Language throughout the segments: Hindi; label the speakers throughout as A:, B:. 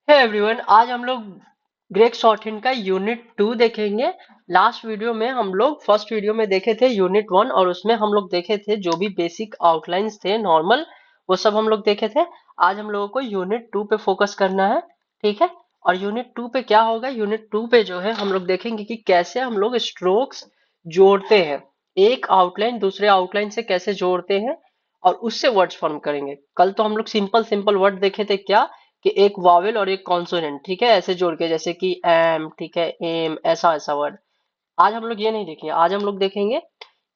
A: हे एवरीवन, आज हम लोग ग्रेक शॉर्टहैंड का यूनिट 2 देखेंगे। लास्ट वीडियो में हम लोग फर्स्ट वीडियो में देखे थे यूनिट 1 और उसमें हम लोग देखे थे जो भी बेसिक आउटलाइंस थे नॉर्मल, वो सब हम लोग देखे थे। आज हम लोगों को यूनिट 2 पे फोकस करना है, ठीक है। और यूनिट 2 पे क्या होगा, यूनिट 2 पे जो है हम लोग देखेंगे कि कैसे हम लोग स्ट्रोक्स जोड़ते हैं, एक आउटलाइन दूसरे आउटलाइन से कैसे जोड़ते हैं और उससे वर्ड्स फॉर्म करेंगे। कल तो हम लोग सिंपल सिंपल वर्ड देखे थे, क्या कि एक वावेल और एक कॉन्सोनेंट, ठीक है, ऐसे जोड़ के, जैसे कि एम, ठीक है, एम, ऐसा ऐसा वर्ड। आज हम लोग ये नहीं देखेंगे, आज हम लोग देखेंगे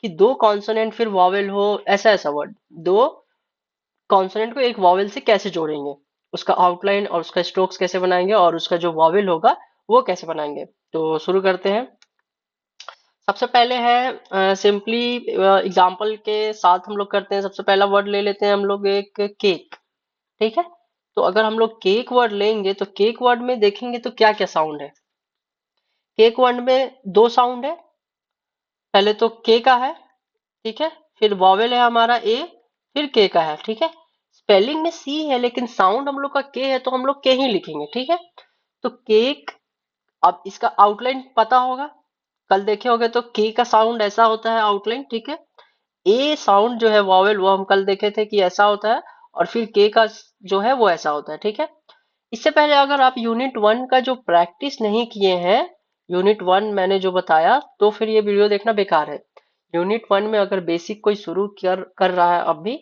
A: कि दो कॉन्सोनेंट फिर वावेल हो, ऐसा ऐसा वर्ड, दो कॉन्सोनेंट को एक वावेल से कैसे जोड़ेंगे, उसका आउटलाइन और उसका स्ट्रोक्स कैसे बनाएंगे और उसका जो वावेल होगा वो कैसे बनाएंगे। तो शुरू करते हैं। सबसे पहले है सिंपली एग्जाम्पल के साथ हम लोग करते हैं। सबसे पहला वर्ड ले लेते हैं हम लोग, एक केक, ठीक है। तो अगर हम लोग केक वर्ड लेंगे तो केक वर्ड में देखेंगे तो क्या क्या साउंड है। केक वर्ड में दो साउंड है। पहले तो के का है, ठीक है, फिर वॉवेल है हमारा ए, फिर के का है, ठीक है। स्पेलिंग में सी है लेकिन साउंड हम लोग का के है, तो हम लोग के ही लिखेंगे, ठीक है। तो केक, अब इसका आउटलाइन पता होगा, कल देखे होगे तो के का साउंड ऐसा होता है आउटलाइन, ठीक है। ए साउंड जो है वॉवेल, वो हम कल देखे थे कि ऐसा होता है, और फिर के का जो है वो ऐसा होता है, ठीक है। इससे पहले अगर आप यूनिट 1 का जो प्रैक्टिस नहीं किए हैं, यूनिट 1 मैंने जो बताया, तो फिर ये वीडियो देखना बेकार है। यूनिट 1 में अगर बेसिक कोई शुरू कर कर रहा है, अब भी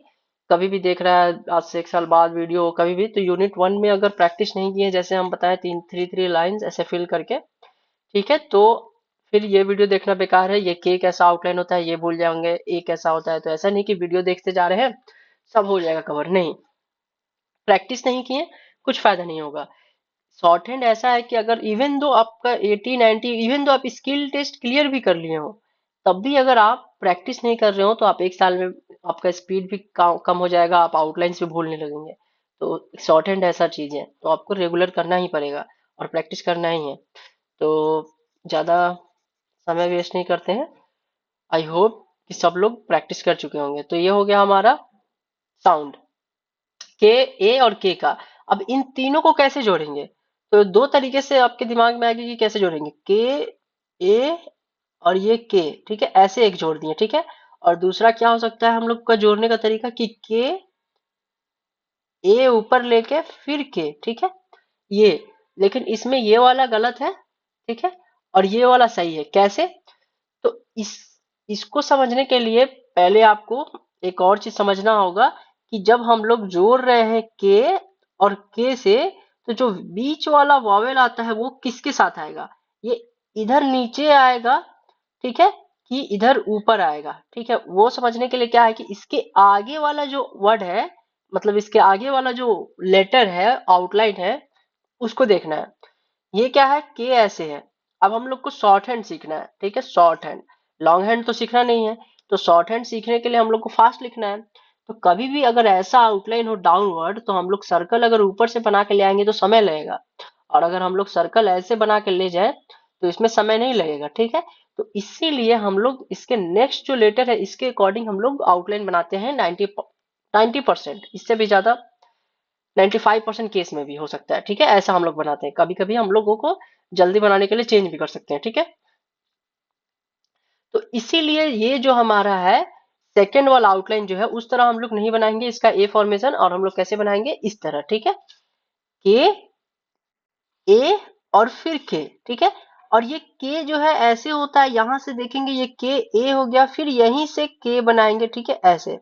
A: कभी भी देख रहा है, आज से 1 साल बाद वीडियो कभी भी, तो यूनिट 1 में अगर प्रैक्टिस नहीं किए, जैसे हम बताए, तीन थ्री थ्री लाइंस ऐसे फिल करके, ठीक है, तो फिर ये वीडियो देखना बेकार है। ये के कैसा आउटलाइन होता है ये भूल जाएंगे, ए कैसा होता है, तो ऐसा नहीं कि वीडियो देखते जा रहे हैं सब हो जाएगा कवर, नहीं। प्रैक्टिस नहीं किए कुछ फायदा नहीं होगा। शॉर्ट हैंड ऐसा है कि अगर इवन दो आपका 80 90, इवन दो आप स्किल टेस्ट क्लियर भी कर लिए हो, तब भी अगर आप प्रैक्टिस नहीं कर रहे हो तो आप 1 साल में आपका स्पीड भी कम हो जाएगा, आप आउटलाइंस भी भूलने लगेंगे। तो शॉर्ट हैंड ऐसा चीज है, तो आपको रेगुलर करना ही पड़ेगा और प्रैक्टिस करना ही है। तो ज्यादा समय वेस्ट नहीं करते हैं। आई होप कि सब लोग प्रैक्टिस कर चुके होंगे। तो ये हो गया हमारा साउंड, के, ए और के का। अब इन तीनों को कैसे जोड़ेंगे, तो दो तरीके से आपके दिमाग में आएगी कि कैसे जोड़ेंगे। के, ए और ये के, ठीक है, ऐसे एक जोड़ दिए, ठीक है। और दूसरा क्या हो सकता है हम लोग का जोड़ने का तरीका, कि के, ए ऊपर लेके फिर के, ठीक है, ये। लेकिन इसमें ये वाला गलत है, ठीक है, और ये वाला सही है। कैसे, तो इसको समझने के लिए पहले आपको एक और चीज समझना होगा, कि जब हम लोग जोड़ रहे हैं के और के से, तो जो बीच वाला वॉवेल आता है वो किसके साथ आएगा, ये इधर नीचे आएगा, ठीक है, कि इधर ऊपर आएगा, ठीक है। वो समझने के लिए क्या है कि इसके आगे वाला जो वर्ड है, मतलब इसके आगे वाला जो लेटर है, आउटलाइन है, उसको देखना है। ये क्या है, के ऐसे है। अब हम लोग को शॉर्ट हैंड सीखना है, ठीक है, शॉर्ट हैंड। लॉन्ग हैंड तो सीखना नहीं है। तो शॉर्ट हैंड सीखने के लिए हम लोग को फास्ट लिखना है। तो कभी भी अगर ऐसा आउटलाइन हो डाउनवर्ड, तो हम लोग सर्कल अगर ऊपर से बना के ले आएंगे तो समय लगेगा, और अगर हम लोग सर्कल ऐसे बना के ले जाए तो इसमें समय नहीं लगेगा, ठीक है। तो इसीलिए हम लोग इसके नेक्स्ट जो लेटर है इसके अकॉर्डिंग हम लोग आउटलाइन बनाते हैं। 90%, इससे भी ज्यादा 95% केस में भी हो सकता है, ठीक है, ऐसा हम लोग बनाते हैं। कभी कभी हम लोगों को जल्दी बनाने के लिए चेंज भी कर सकते हैं, ठीक है। तो इसीलिए ये जो हमारा है सेकेंड वाला आउटलाइन जो है, उस तरह हम लोग नहीं बनाएंगे इसका ए फॉर्मेशन, और हम लोग कैसे बनाएंगे, इस तरह, ठीक है, के, ए और फिर के, ठीक है। और ये के जो है ऐसे होता है, यहां से देखेंगे ये के ए हो गया, फिर यहीं से के बनाएंगे, ठीक है, ऐसे।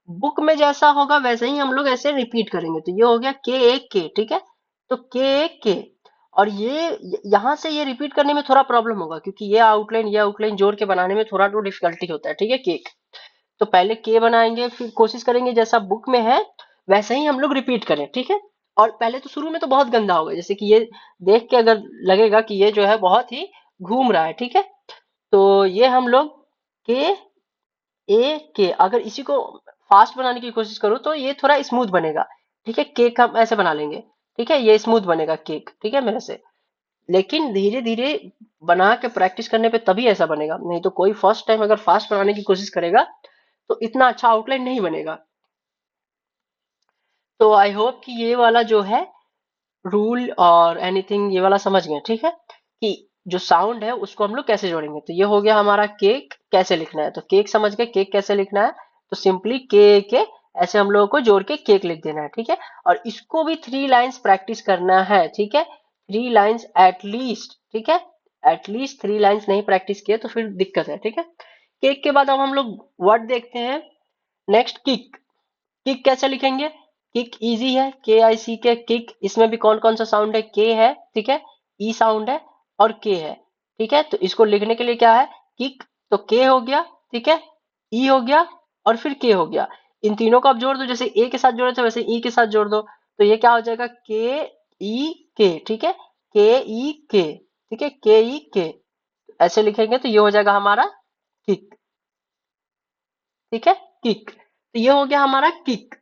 A: बुक में जैसा होगा वैसे ही हम लोग ऐसे रिपीट करेंगे। तो ये हो गया के एक के, ठीक है। तो के एक के, और ये यहां से ये रिपीट करने में थोड़ा प्रॉब्लम होगा, क्योंकि ये आउटलाइन जोड़ के बनाने में थोड़ा तो डिफिकल्टी होता है, ठीक है, केक। तो पहले के बनाएंगे, फिर कोशिश करेंगे जैसा बुक में है वैसे ही हम लोग रिपीट करें, ठीक है। और पहले तो शुरू में तो बहुत गंदा होगा, जैसे कि ये देख के अगर लगेगा कि ये जो है बहुत ही घूम रहा है, ठीक है। तो ये हम लोग के, ए के, अगर इसी को फास्ट बनाने की कोशिश करो तो ये थोड़ा स्मूथ बनेगा, ठीक है। केक हम ऐसे बना लेंगे, ठीक है, ये स्मूथ बनेगा केक, ठीक है, मेरे से। लेकिन धीरे धीरे बना के प्रैक्टिस करने पे तभी ऐसा बनेगा, नहीं तो कोई फर्स्ट टाइम अगर फास्ट बनाने की कोशिश करेगा तो इतना अच्छा आउटलाइन नहीं बनेगा। तो आई होप कि ये वाला जो है रूल और एनीथिंग ये वाला समझ गए, ठीक है, कि जो साउंड है उसको हम लोग कैसे जोड़ेंगे। तो ये हो गया हमारा केक कैसे लिखना है। तो केक समझ गए, केक कैसे लिखना है। तो सिंपली के ऐसे हम लोगों को जोड़ के केक लिख देना है, ठीक है। और इसको भी 3 लाइन्स प्रैक्टिस करना है, ठीक है, 3 लाइन्स एटलीस्ट, ठीक है। एटलीस्ट 3 लाइन्स नहीं प्रैक्टिस किए तो फिर दिक्कत है, ठीक है। केक के बाद अब हम लोग वर्ड देखते हैं। Next kick. किक कैसे लिखेंगे। किक इजी है, के आई सी के किक। इसमें भी कौन कौन सा साउंड है, के है, ठीक है, ई साउंड है और के है, ठीक है। तो इसको लिखने के लिए क्या है, किक, तो के हो गया, ठीक है, ई हो गया और फिर के हो गया। इन तीनों को आप जोड़ दो, जैसे ए के साथ जोड़े थे वैसे ई के साथ जोड़ दो। तो ये क्या हो जाएगा, के ई के, ठीक है, के ई के, ठीक है, के ई के। ऐसे लिखेंगे तो ये हो जाएगा हमारा किक, ठीक है, किक। तो ये हो गया हमारा किक।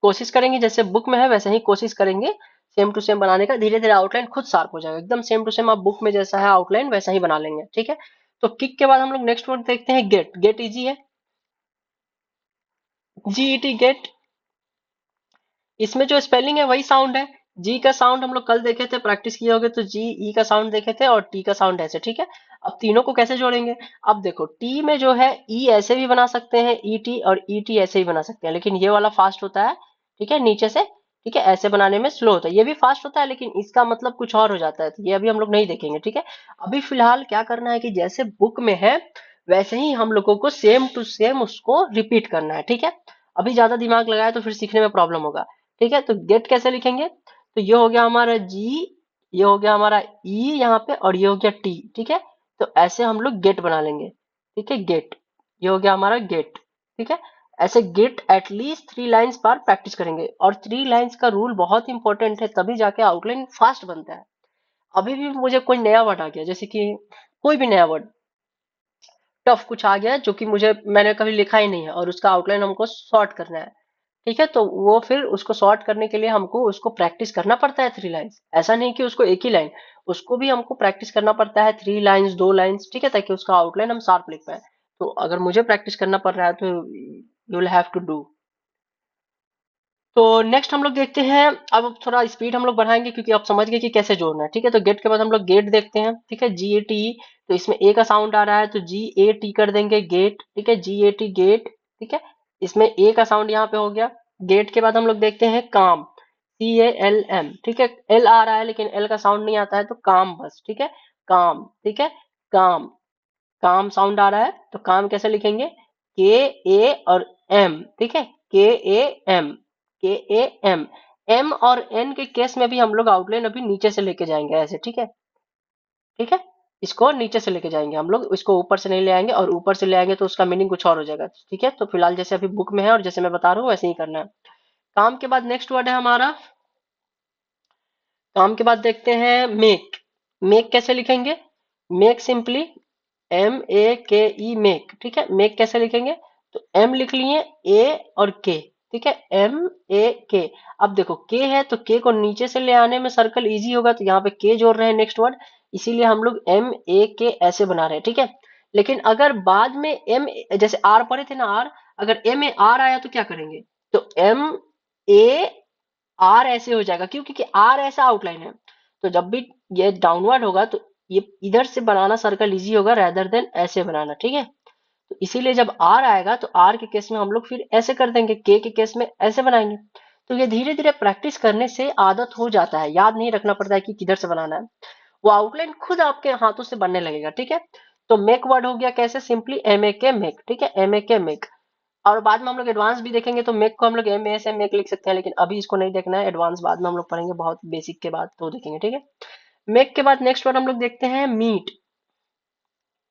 A: कोशिश करेंगे जैसे बुक में है वैसे ही कोशिश करेंगे सेम टू सेम बनाने का। धीरे धीरे आउटलाइन खुद शार्प हो जाएगा, एकदम सेम टू सेम आप बुक में जैसा है आउटलाइन वैसा ही बना लेंगे, ठीक है। तो किक के बाद हम लोग नेक्स्ट वर्ड देखते हैं गेट। गेट इजी है, जीईटी गेट। इसमें जो स्पेलिंग है वही साउंड है। जी का साउंड हम लोग कल देखे थे, प्रैक्टिस किए होगे तो जी ई का साउंड देखे थे और टी का साउंड ऐसे, ठीक है। अब तीनों को कैसे जोड़ेंगे। अब देखो टी में जो है ई ऐसे भी बना सकते हैं ई टी, और ई टी ऐसे भी बना सकते हैं, लेकिन ये वाला फास्ट होता है, ठीक है, नीचे से, ठीक है, ऐसे बनाने में स्लो होता है। ये भी फास्ट होता है लेकिन इसका मतलब कुछ और हो जाता है, तो ये अभी हम लोग नहीं देखेंगे, ठीक है। अभी फिलहाल क्या करना है कि जैसे बुक में है वैसे ही हम लोगों को सेम टू सेम उसको रिपीट करना है, ठीक है। अभी ज्यादा दिमाग लगाए तो फिर सीखने में प्रॉब्लम होगा, ठीक है। तो गेट कैसे लिखेंगे, तो ये हो गया हमारा जी, ये हो गया हमारा ई यहाँ पे, और ये हो गया टी, ठीक है। तो ऐसे हम लोग गेट बना लेंगे, ठीक है, गेट। ये हो गया हमारा गेट, ठीक है। ऐसे गेट एटलीस्ट 3 लाइन्स पर प्रैक्टिस करेंगे, और 3 लाइन्स का रूल बहुत इंपॉर्टेंट है, तभी जाके आउटलाइन फास्ट बनता है। अभी भी मुझे कोई नया वर्ड आ गया, जैसे कि कोई भी नया वर्ड टफ कुछ आ गया जो कि मुझे मैंने कभी लिखा ही नहीं है और उसका आउटलाइन हमको शॉर्ट करना है, ठीक है। तो वो फिर उसको शॉर्ट करने के लिए हमको उसको प्रैक्टिस करना पड़ता है 3 लाइन्स। ऐसा नहीं कि उसको एक ही लाइन, उसको भी हमको प्रैक्टिस करना पड़ता है 3 लाइन्स 2 लाइन्स, ठीक है, ताकि उसका आउटलाइन हम शार्प लिख पाए। तो अगर मुझे प्रैक्टिस करना पड़ रहा है तो you will have to do. तो नेक्स्ट हम लोग देखते हैं, अब थोड़ा स्पीड हम लोग बढ़ाएंगे क्योंकि आप समझ गए कि कैसे जोड़ना है, ठीक है। तो गेट के बाद हम लोग गेट देखते हैं, ठीक है, जी ए टी। तो इसमें ए का साउंड आ रहा है तो जी ए टी कर देंगे, गेट, ठीक है, जी ए टी गेट, ठीक है। इसमें ए का साउंड यहाँ पे हो गया। गेट के बाद हम लोग देखते हैं काम, सी ए एल एम, ठीक है। एल आ रहा है लेकिन एल का साउंड नहीं आता है तो काम बस, ठीक है, काम, ठीक है, काम। काम साउंड आ रहा है तो काम कैसे लिखेंगे, के ए और एम, ठीक है, के ए एम, के ए एम। एम और एन के केस में भी हम लोग आउटलाइन अभी नीचे से लेके जाएंगे ऐसे, ठीक है, ठीक है। इसको नीचे से लेके जाएंगे हम लोग, इसको ऊपर से नहीं ले आएंगे, और ऊपर से ले आएंगे तो उसका मीनिंग कुछ और हो जाएगा, ठीक है। तो फिलहाल जैसे अभी बुक में है और जैसे मैं बता रहा हूँ वैसे ही करना है। काम के बाद नेक्स्ट वर्ड है हमारा, काम के बाद देखते हैं मेक। मेक कैसे लिखेंगे, मेक सिंपली एम ए के ई मेक, ठीक है। मेक कैसे लिखेंगे, तो एम लिख लिए, ए और के, ठीक है, एम ए के। अब देखो के है तो के को नीचे से ले आने में सर्कल इजी होगा, तो यहाँ पे के जोड़ रहे हैं नेक्स्ट वर्ड, इसीलिए हम लोग एम ए के ऐसे बना रहे हैं, ठीक है। लेकिन अगर बाद में एम, जैसे आर पढ़े थे ना आर, अगर एम ए आर आया तो क्या करेंगे, तो एम ए आर ऐसे हो जाएगा, क्यों, क्योंकि आर ऐसा आउटलाइन है। तो जब भी ये डाउनवर्ड होगा तो ये इधर से बनाना सर्कल इजी होगा रेदर देन ऐसे बनाना, ठीक है। तो इसीलिए जब आर आएगा तो आर के केस में हम लोग फिर ऐसे कर देंगे, के केस में ऐसे बनाएंगे। तो ये धीरे धीरे प्रैक्टिस करने से आदत हो जाता है, याद नहीं रखना पड़ता है कि किधर से बनाना है, वो आउटलाइन खुद आपके हाथों से बनने लगेगा, ठीक है। तो मेक वर्ड हो गया कैसे, सिंपली एम ए के मेक, ठीक है, एम ए के मेक। और बाद में हम लोग एडवांस भी देखेंगे तो मेक को हम लोग एम ए से मेक लिख सकते हैं, लेकिन अभी इसको नहीं देखना है, एडवांस बाद में हम लोग पढ़ेंगे, बहुत बेसिक के बाद तो देखेंगे, ठीक है। मेक के बाद नेक्स्ट वर्ड हम लोग देखते हैं मीट।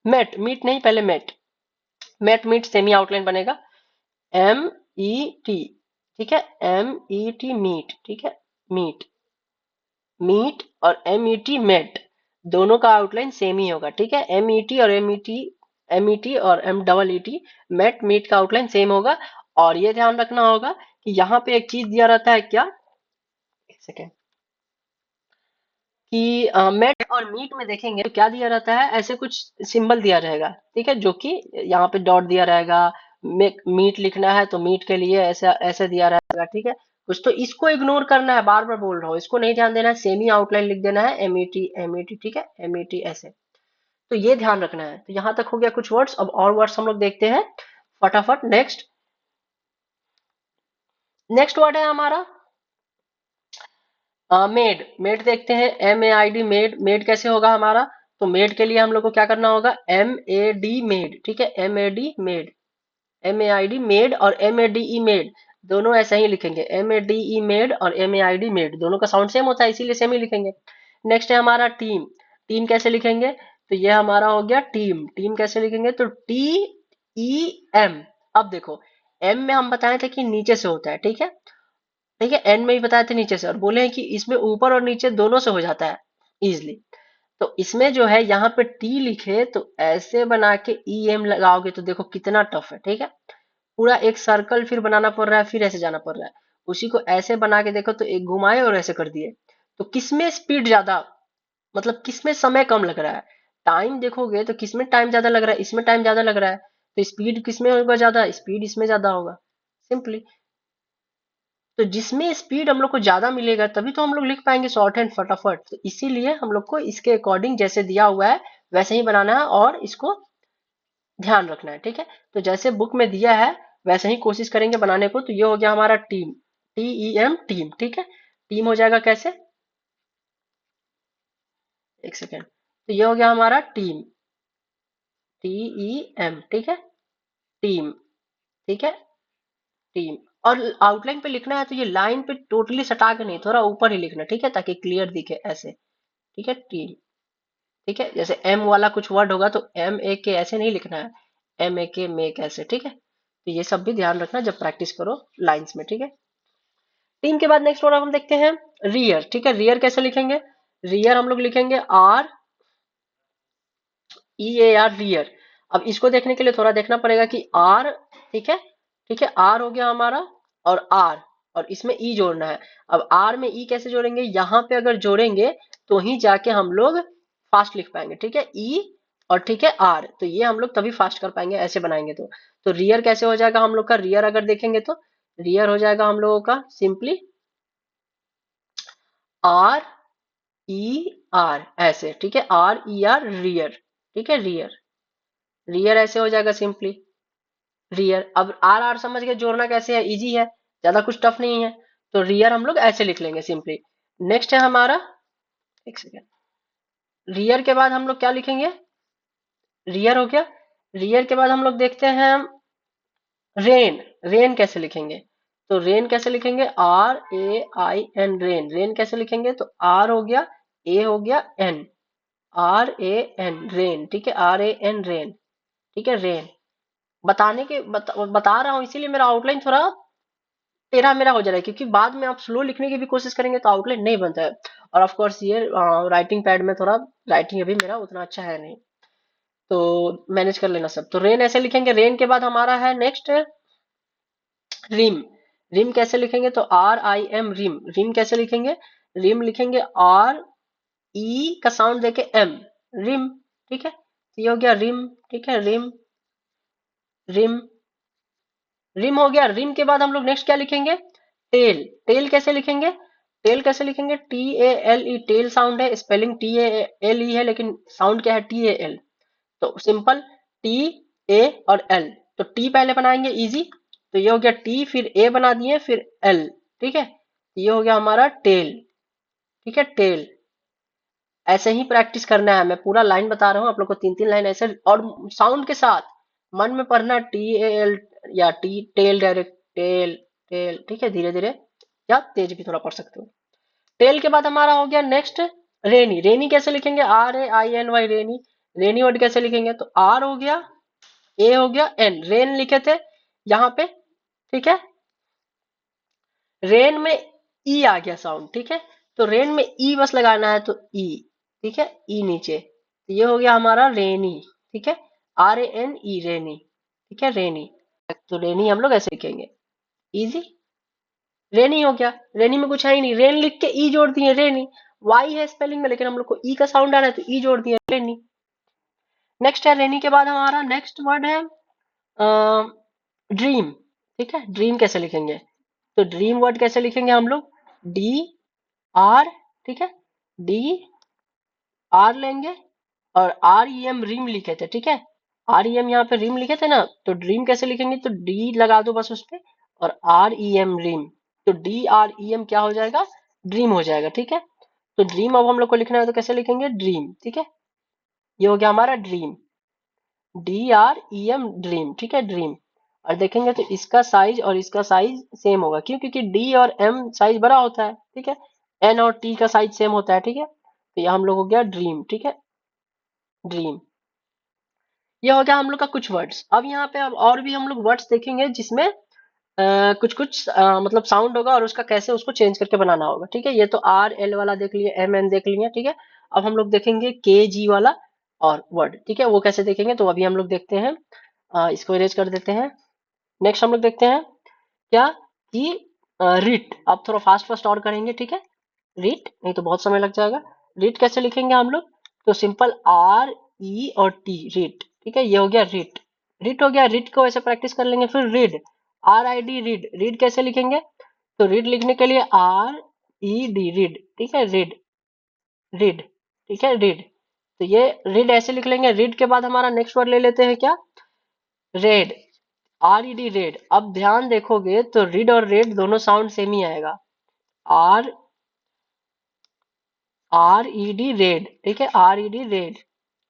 A: मेट, मीट नहीं, पहले met. Met meet semi outline बनेगा, एम ई टी, ठीक है, एम ई टी मीट, ठीक है, मीट। मीट और एम ई टी मेट, दोनों का आउटलाइन सेम ही होगा, ठीक है। एम ई टी और M E T, M E T और M double E T, met meet का आउटलाइन सेम होगा। और ये ध्यान रखना होगा कि यहाँ पे एक चीज दिया रहता है क्या, एक सेकेंड, कि मेट और मीट में देखेंगे तो क्या दिया रहता है, ऐसे कुछ सिंबल दिया रहेगा, ठीक है, जो कि यहाँ पे डॉट दिया रहेगा, मीट लिखना है तो मीट के लिए ऐसा ऐसे दिया रहेगा, ठीक है। कुछ तो इसको इग्नोर करना है, बार बार बोल रहा हूँ, इसको नहीं ध्यान देना है, सेमी आउटलाइन लिख देना है, एम ई टी, ठीक है, एम ई टी ऐसे। तो ये ध्यान रखना है। तो यहाँ तक हो गया कुछ वर्ड्स। अब और वर्ड्स हम लोग देखते हैं फटाफट। नेक्स्ट नेक्स्ट वर्ड है हमारा मेड। मेड देखते हैं, MAID, मेड। मेड कैसे होगा हमारा? तो मेड के लिए हम लोग को क्या करना होगा? MAD, मेड, ठीक है, MAD, मेड। MAID, मेड, और MADE, मेड, दोनों ऐसा ही लिखेंगे। MADE, मेड, और MAID, मेड, दोनों का साउंड सेम होता है, इसीलिए सेम ही लिखेंगे। नेक्स्ट है हमारा टीम। टीम कैसे लिखेंगे? तो ये हमारा हो गया टीम। टीम कैसे लिखेंगे? तो TEM। अब देखो, एम में हम बताए थे कि नीचे से होता है, ठीक है, ठीक है, एन में ही बताए थे नीचे से, और बोले हैं कि इसमें ऊपर और नीचे दोनों से हो जाता है इजिली। तो इसमें जो है यहाँ पे टी लिखे तो ऐसे बना के EM लगाओगे तो देखो कितना टफ है, ठीक है। पूरा एक सर्कल फिर बनाना पड़ रहा है, फिर ऐसे जाना पड़ रहा है। उसी को ऐसे बना के देखो तो एक घुमाए और ऐसे कर दिए। तो किसमें स्पीड ज्यादा, मतलब किसमें समय कम लग रहा है? टाइम देखोगे तो किसमें टाइम ज्यादा लग रहा है? इसमें टाइम ज्यादा लग रहा है। तो स्पीड किसमें होगा ज्यादा? स्पीड इसमें ज्यादा होगा, सिंपली। तो जिसमें स्पीड हम लोग को ज्यादा मिलेगा तभी तो हम लोग लिख पाएंगे शॉर्ट हैंड फटाफट। तो इसीलिए हम लोग को इसके अकॉर्डिंग जैसे दिया हुआ है वैसे ही बनाना है और इसको ध्यान रखना है, ठीक है। तो जैसे बुक में दिया है वैसे ही कोशिश करेंगे बनाने को। तो ये हो गया हमारा टीम, TEM, टीम, ठीक है। टीम हो जाएगा कैसे? एक सेकेंड। तो ये हो गया हमारा टीम, TEM, ठीक है, टीम, ठीक है, टीम। और आउटलाइन पे लिखना है तो ये लाइन पे टोटली सटा के नहीं, थोड़ा ऊपर ही लिखना, ठीक है, ताकि क्लियर दिखे ऐसे, ठीक है, टीम, ठीक है। जैसे एम वाला कुछ वर्ड होगा तो MAK ऐसे नहीं लिखना है, MAK, मेक, ऐसे, ठीक है। तो ये सब भी ध्यान रखना जब प्रैक्टिस करो लाइंस में, ठीक है। टीम के बाद नेक्स्ट वर्ड हम देखते हैं रियर, ठीक है। रियर कैसे लिखेंगे? रियर हम लोग लिखेंगे REAR, रियर। अब इसको देखने के लिए थोड़ा देखना पड़ेगा कि आर, ठीक है, ठीक है, आर हो गया हमारा, और आर, और इसमें ई जोड़ना है। अब आर में ई कैसे जोड़ेंगे? यहाँ पे अगर जोड़ेंगे तो ही जाके हम लोग फास्ट लिख पाएंगे, ठीक है, ई और ठीक है आर। तो ये हम लोग तभी फास्ट कर पाएंगे, ऐसे बनाएंगे तो रियर कैसे हो जाएगा हम लोग का? रियर अगर देखेंगे तो रियर हो जाएगा हम लोगों का सिंपली RER, ऐसे, ठीक है, RER, रियर, ठीक है, रियर। रियर ऐसे हो जाएगा सिंपली रियर। अब आर आर समझ गए जोड़ना कैसे है? इजी है, ज्यादा कुछ टफ नहीं है। तो रियर हम लोग ऐसे लिख लेंगे सिंपली। नेक्स्ट है हमारा, एक सेकेंड, रियर के बाद हम लोग क्या लिखेंगे? रियर हो गया। रियर के बाद हम लोग देखते हैं रेन। रेन कैसे लिखेंगे? तो रेन कैसे लिखेंगे? RAIN, rain. रेन कैसे लिखेंगे? तो आर हो गया, ए हो गया, एन, RAN, रेन, ठीक है, RAN, रेन, ठीक है, रेन। बता रहा हूँ इसीलिए मेरा आउटलाइन थोड़ा टेढ़ा मेरा हो जा रहा है, क्योंकि बाद में आप स्लो लिखने की भी कोशिश करेंगे तो आउटलाइन नहीं बनता है। और ऑफ कोर्स ये राइटिंग पैड में थोड़ा राइटिंग अभी मेरा उतना अच्छा है नहीं, तो मैनेज कर लेना सब। तो रेन ऐसे लिखेंगे। रेन के बाद हमारा है नेक्स्ट रिम। रिम कैसे लिखेंगे? तो RIM, रिम। रिम कैसे लिखेंगे? रिम लिखेंगे RE का साउंड देके M, रिम, ठीक है। तो ये हो गया रिम, ठीक है, रिम, रिम, रिम हो गया। रिम के बाद हम लोग नेक्स्ट क्या लिखेंगे? टेल। टेल कैसे लिखेंगे? टेल कैसे लिखेंगे? TALE, टेल साउंड है, स्पेलिंग TALE है, लेकिन साउंड क्या है? TAL। तो सिंपल T, A और L। तो T पहले बनाएंगे, इजी। तो ये हो गया T, फिर A बना दिए, फिर L, ठीक है। ये हो गया हमारा टेल, ठीक है, टेल। ऐसे ही प्रैक्टिस करना है, मैं पूरा लाइन बता रहा हूँ आप लोग को, तीन तीन लाइन ऐसे, और साउंड के साथ मन में पढ़ना, TAL या टेल, डायरेक्ट टेल, टेल, ठीक है, धीरे धीरे या तेज भी थोड़ा पढ़ सकते हो। टेल के बाद हमारा हो गया नेक्स्ट रेनी। रेनी कैसे लिखेंगे? RAINY, रेनी। रेनी वर्ड कैसे लिखेंगे? तो आर हो गया, ए हो गया, एन, रेन लिखे थे यहाँ पे, ठीक है। रेन में ई आ गया साउंड, ठीक है। तो रेन में ई बस लगाना है, तो ई, ठीक है, ई नीचे। तो ये हो गया हमारा रेनी, ठीक है, RANE, रेनी, ठीक है, रेनी। तो रेनी हम लोग ऐसे लिखेंगे, इजी। रेनी हो गया। रेनी में कुछ है ही नहीं, रेन लिख के ई जोड़ दिए, रेनी। वाई है स्पेलिंग में, लेकिन हम लोग को ई का साउंड आ रहा है तो ई जोड़ दिए, रेनी। नेक्स्ट है रेनी के बाद हमारा नेक्स्ट वर्ड है ड्रीम, ठीक है, ड्रीम कैसे लिखेंगे? तो ड्रीम वर्ड कैसे लिखेंगे हम लोग? डी आर, ठीक है, डी आर लेंगे और आर ई एम रिम लिखे थे, ठीक है, आर ई एम यहाँ पे रिम लिखे थे ना, तो ड्रीम कैसे लिखेंगे? तो डी लगा दो बस उस पे और आर ई एम रिम, तो डी आर ई एम क्या हो जाएगा? ड्रीम हो जाएगा, ठीक है। तो ड्रीम अब हम लोग को लिखना है तो कैसे लिखेंगे? ड्रीम, ठीक है, ये हो गया हमारा dream, D R E M dream, ठीक है, ड्रीम। और देखेंगे तो इसका साइज और इसका साइज सेम होगा, क्यों? क्योंकि डी और एम साइज बड़ा होता है, ठीक है, एन और टी का साइज सेम होता है, ठीक है, तो ये हम लोग हो गया ड्रीम, ठीक है, ड्रीम। ये हो गया हम लोग का कुछ वर्ड्स। अब यहाँ पे अब और भी हम लोग वर्ड्स देखेंगे जिसमें कुछ कुछ मतलब साउंड होगा और उसका कैसे उसको चेंज करके बनाना होगा, ठीक है। ये तो आर एल वाला देख लिए, एम एन देख लिए, ठीक है। अब हम लोग देखेंगे के जी वाला और वर्ड, ठीक है, वो कैसे देखेंगे तो अभी हम लोग देखते हैं। इसको इरेज कर देते हैं। नेक्स्ट हम लोग देखते हैं क्या कि रीट। अब थोड़ा फास्ट फास्ट और करेंगे, ठीक है, रीट, नहीं तो बहुत समय लग जाएगा। रीट कैसे लिखेंगे हम लोग? तो सिंपल आर ई और टी, रीट, ठीक है, ये हो गया रीट, रीट हो गया। रीट को ऐसे प्रैक्टिस कर लेंगे। फिर read, are I D, read, read कैसे लिखेंगे? तो रीड लिखने के लिए आर ई डी, रीड, ठीक है, रीड, रीड, ठीक है, रीड। तो ये रीड ऐसे लिख लेंगे। रीड के बाद हमारा नेक्स्ट वर्ड ले लेते हैं क्या? Red, are E D, red. अब ध्यान देखोगे तो रीड और रेड दोनों साउंड सेम ही आएगा, R R E D red, ठीक है, आर ई डी रेड,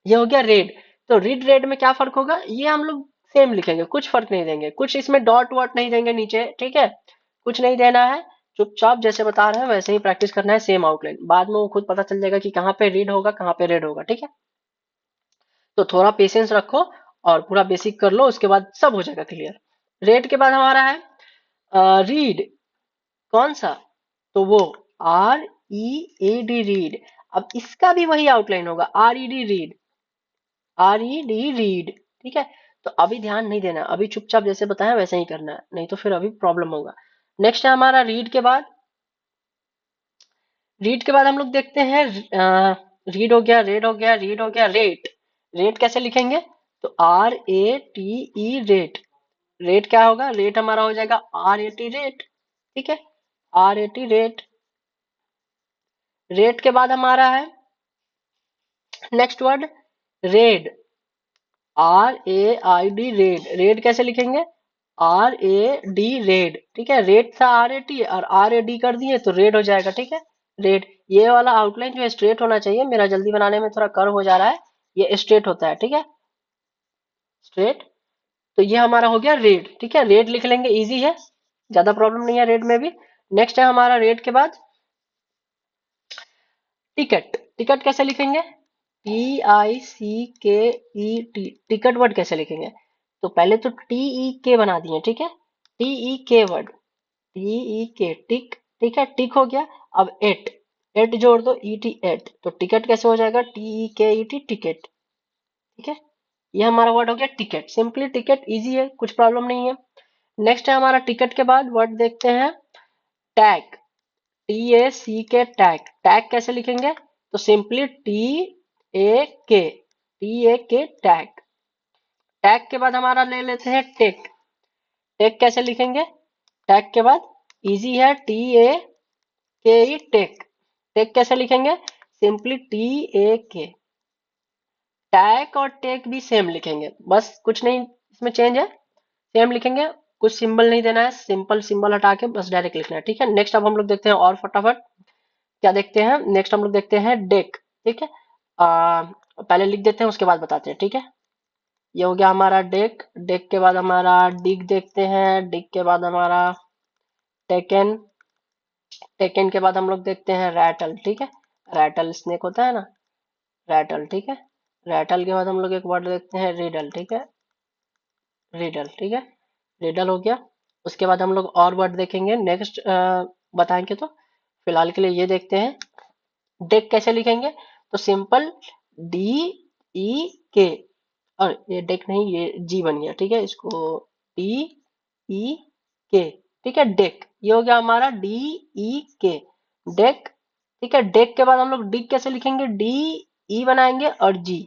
A: ये हो गया रेड। तो रीड रेड में क्या फर्क होगा? ये हम लोग सेम लिखेंगे, कुछ फर्क नहीं देंगे, कुछ इसमें डॉट वॉट नहीं देंगे नीचे, ठीक है, कुछ नहीं देना है, चुपचाप जैसे बता रहे हैं वैसे ही प्रैक्टिस करना है, सेम आउटलाइन। बाद में वो खुद पता चल जाएगा कि कहाँ पे रीड होगा कहाँ पे रेड होगा, ठीक है। तो थोड़ा पेशेंस रखो और पूरा बेसिक कर लो, उसके बाद सब हो जाएगा क्लियर। रेड के बाद हमारा है रीड, कौन सा? तो वो R E A D, read. अब इसका भी वही आउटलाइन होगा, are E D, read, are E D, read, ठीक है। तो अभी ध्यान नहीं देना, अभी चुपचाप जैसे बताया वैसे ही करना है, नहीं तो फिर अभी प्रॉब्लम होगा। नेक्स्ट है हमारा रीड के बाद, रीड के बाद हम लोग देखते हैं रीड हो गया, रेड हो गया, रीड हो गया, रेट। रेट कैसे लिखेंगे? तो R A T E, rate, rate क्या होगा? रेट हमारा हो जाएगा आर ए टी, रेट, ठीक है, R A T, rate. Rate के बाद हमारा है next word red, R A I D, red, red कैसे लिखेंगे? आर ए डी, रेड, ठीक है, रेड था आर ए टी और आर ए डी कर दिए तो रेड हो जाएगा, ठीक है, रेड। ये वाला आउटलाइन जो है स्ट्रेट होना चाहिए, मेरा जल्दी बनाने में थोड़ा कर्व हो जा रहा है, ये स्ट्रेट होता है, ठीक है, स्ट्रेट। तो ये हमारा हो गया रेड, ठीक है, रेड लिख लेंगे, इजी है, ज्यादा प्रॉब्लम नहीं है रेड में भी। नेक्स्ट है हमारा रेड के बाद टिकट। टिकट कैसे लिखेंगे? टी आई सी के ई टी, टिकट वर्ड कैसे लिखेंगे? तो पहले तो टी ई के बना दिए, ठीक है, टी ई के वर्ड, टी ई के, टिक, ठीक है, टिक हो गया। अब एट, एट जोड़ दो, ई टी, एट, तो टिकट कैसे हो जाएगा? टी ई के ई टी, टिकट, ठीक है, ये हमारा वर्ड हो गया टिकट, सिंपली टिकट, इजी है, कुछ प्रॉब्लम नहीं है। नेक्स्ट है हमारा टिकट के बाद वर्ड देखते हैं टैग, टी ए सी के, टैग, टैग कैसे लिखेंगे? तो सिंपली टी ए के, टी ए के, टैग। टैग के बाद हमारा ले लेते हैं टेक, टेक कैसे लिखेंगे? टैग के बाद इजी है, टी ए के ई, टेक, टेक कैसे लिखेंगे? सिंपली टी ए के। टैग और टेक भी सेम लिखेंगे, बस कुछ नहीं इसमें चेंज है, सेम लिखेंगे, कुछ सिंबल नहीं देना है, सिंपल सिंबल हटा के बस डायरेक्ट लिखना है, ठीक है। नेक्स्ट अब हम लोग देखते हैं और फटाफट क्या देखते हैं। नेक्स्ट हम लोग देखते हैं डेक, ठीक है, पहले लिख देते हैं उसके बाद बताते हैं, ठीक है। ये हो गया हमारा डेक, डेक के बाद हमारा डिग देखते हैं, डिग के बाद हमारा टेकन, टेकन के बाद हम लोग देखते हैं रैटल, ठीक है, रैटल स्नेक होता है ना, रैटल, ठीक है, रैटल के बाद हम लोग एक वर्ड देखते हैं रिडल, ठीक है, रिडल, ठीक है, रिडल हो गया। उसके बाद हम लोग और वर्ड देखेंगे नेक्स्ट बताएंगे, तो फिलहाल के लिए ये देखते हैं डेक कैसे लिखेंगे। तो सिंपल डी ई के, और ये डेक नहीं, ये जी बन गया, ठीक है, इसको डी ई के, ठीक है, डेक, ये हो गया हमारा डी ई के, डेक, ठीक है। डेक के बाद हम लोग डिग कैसे लिखेंगे? डी ई बनाएंगे और जी,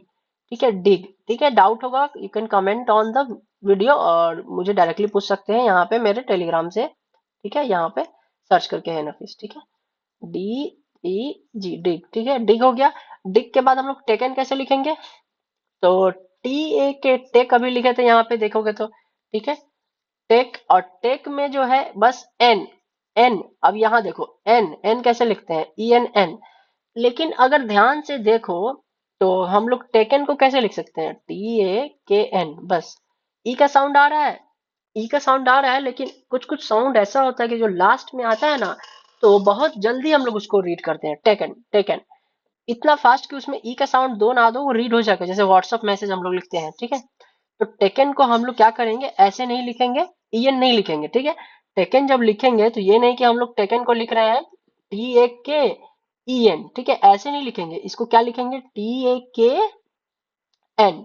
A: ठीक है, डिग, ठीक है। डाउट होगा you can comment on the video और मुझे डायरेक्टली पूछ सकते हैं यहाँ पे मेरे टेलीग्राम से, ठीक है, यहाँ पे सर्च करके है नफीस, ठीक है, DEG, ठीक है, डिग हो गया। डिग के बाद हम लोग टेकन कैसे लिखेंगे, तो TAK, टेक अभी लिखे थे यहाँ पे देखोगे तो, ठीक है, टेक, और टेक में जो है बस एन, एन, अब यहाँ देखो एन, एन कैसे लिखते हैं, ENN, लेकिन अगर ध्यान से देखो तो हम लोग टेकन को कैसे लिख सकते हैं, TAKN, बस ई का साउंड आ रहा है, ई का साउंड आ रहा है, लेकिन कुछ कुछ साउंड ऐसा होता है कि जो लास्ट में आता है ना, तो बहुत जल्दी हम लोग उसको रीड करते हैं, टेकन, टेकन, इतना फास्ट कि उसमें ई का साउंड दो ना दो वो रीड हो जाएगा, जैसे व्हाट्सअप मैसेज हम लोग लिखते हैं, ठीक है। तो टेकन को हम लोग क्या करेंगे, ऐसे नहीं लिखेंगे, EN नहीं लिखेंगे, ठीक है। टेकन जब लिखेंगे तो ये नहीं कि हम लोग टेकन को लिख रहे हैं TAKEN, ठीक है, ऐसे नहीं लिखेंगे, इसको क्या लिखेंगे, TAKN,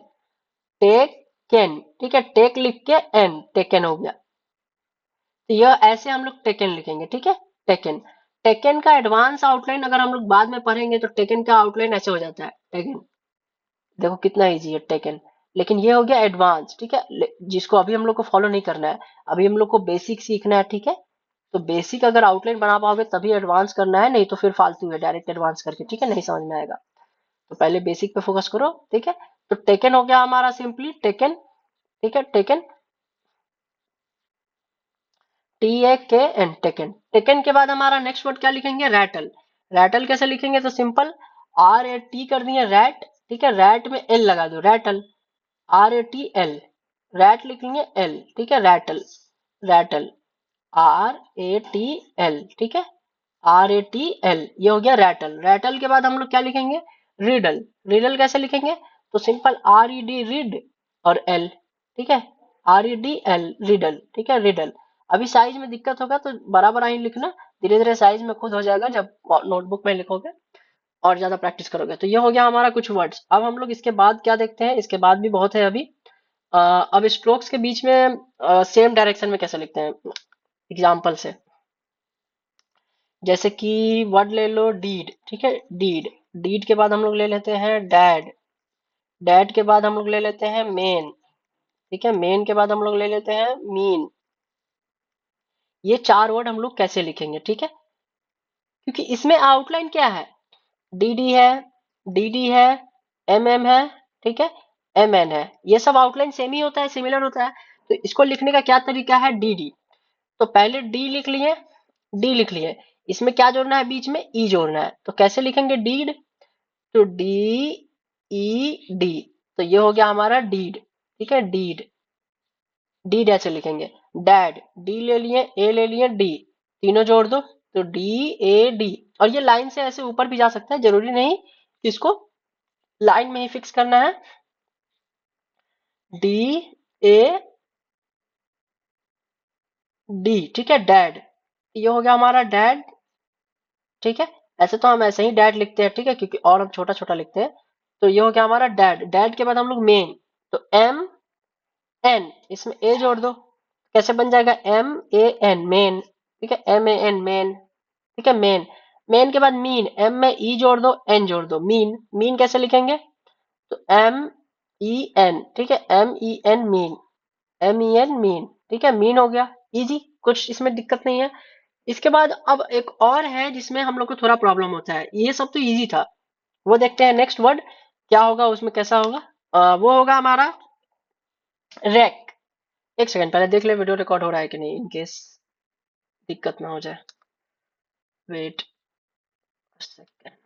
A: टेकन, ठीक है, टेक लिख के एन, टेकन हो गया। तो यह ऐसे हम लोग टेकन लिखेंगे, ठीक है, टेकन। टेकन का एडवांस आउटलाइन अगर हम लोग बाद में पढ़ेंगे तो टेकन का आउटलाइन ऐसे हो जाता है, टेकन, देखो कितना इजी है टेकन, लेकिन ये हो गया एडवांस, ठीक है, जिसको अभी हम लोग को फॉलो नहीं करना है, अभी हम लोग को बेसिक सीखना है, ठीक है। तो बेसिक अगर आउटलाइन बना पाओगे तभी एडवांस करना है, नहीं तो फिर फालतू है डायरेक्ट एडवांस करके, ठीक है, नहीं समझ में आएगा। तो पहले बेसिक पे फोकस करो, ठीक है। तो टेकन हो गया हमारा सिंपली टेकन, ठीक है, टेकन, TAKN, टेकन। टेकन के बाद हमारा नेक्स्ट वर्ड क्या लिखेंगे, रैटल। रैटल कैसे लिखेंगे, तो सिंपल RAT कर दिए रैट, ठीक है, रैट में L लगा दो, रैटल, RATL, रैट लिखेंगे L, ठीक है, रैटल, रैटल, RATL, ठीक है, RATL, ये हो गया रैटल। रैटल के बाद हम लोग क्या लिखेंगे, रिडल। रिडल कैसे लिखेंगे, तो सिंपल RED, रीड, और L, ठीक है, REDL, रिडल, ठीक है, रिडल। अभी साइज में दिक्कत होगा तो बराबर ही लिखना, धीरे धीरे साइज में खुद हो जाएगा जब नोटबुक में लिखोगे और ज्यादा प्रैक्टिस करोगे। तो ये हो गया हमारा कुछ वर्ड्स। अब हम लोग इसके बाद क्या देखते हैं, इसके बाद भी बहुत है अभी। अब स्ट्रोक्स के बीच में सेम डायरेक्शन में कैसे लिखते हैं, एग्जाम्पल से, जैसे कि वर्ड ले लो डीड, ठीक है, डीड। डीड के बाद हम लोग ले लेते हैं डैड। डैड के बाद हम लोग ले लेते हैं मेन, ठीक है, मेन के बाद हम लोग ले लेते हैं मीन। ये चार वर्ड हम लोग कैसे लिखेंगे, ठीक है, क्योंकि इसमें आउटलाइन क्या है, DD है, DD है, MM है, ठीक है, MN है, ये सब आउटलाइन सेम ही होता है, सिमिलर होता है। तो इसको लिखने का क्या तरीका है, DD। तो पहले डी लिख लिए, डी लिख लिए, इसमें क्या जोड़ना है, बीच में ई जोड़ना है, तो कैसे लिखेंगे डीड, तो DED, तो ये हो गया हमारा डीड, ठीक है, डीड, डीड ऐसे लिखेंगे। डैड, डी ले लिए, ए ले लिए, डी, तीनों जोड़ दो, तो DAD। और ये लाइन से ऐसे ऊपर भी जा सकता है, जरूरी नहीं कि इसको लाइन में ही फिक्स करना है, DAD, ठीक है, डैड, ये हो गया हमारा डैड, ठीक है। ऐसे तो हम ऐसे ही डैड लिखते हैं, ठीक है, क्योंकि और हम छोटा छोटा लिखते हैं। तो ये हो गया हमारा डैड। डैड के बाद हम लोग मेन, तो MN, इसमें ए जोड़ दो, कैसे बन जाएगा, MAN, मेन, ठीक है, MAN, मेन, ठीक है, मेन। मेन के बाद मीन, एम में ई जोड़ दो, एन जोड़ दो, मीन। मीन कैसे लिखेंगे, तो MEN, ठीक है, MEN, मीन, MEN, मीन, ठीक है, मीन हो गया, इजी, कुछ इसमें दिक्कत नहीं है। इसके बाद अब एक और है जिसमें हम लोग को थोड़ा प्रॉब्लम होता है, ये सब तो इजी था, वो देखते हैं नेक्स्ट वर्ड क्या होगा उसमें, कैसा होगा। वो होगा हमारा रैक। एक सेकंड पहले देख ले वीडियो रिकॉर्ड हो रहा है कि नहीं, इनकेस दिक्कत ना हो जाए, वेट सेकंड।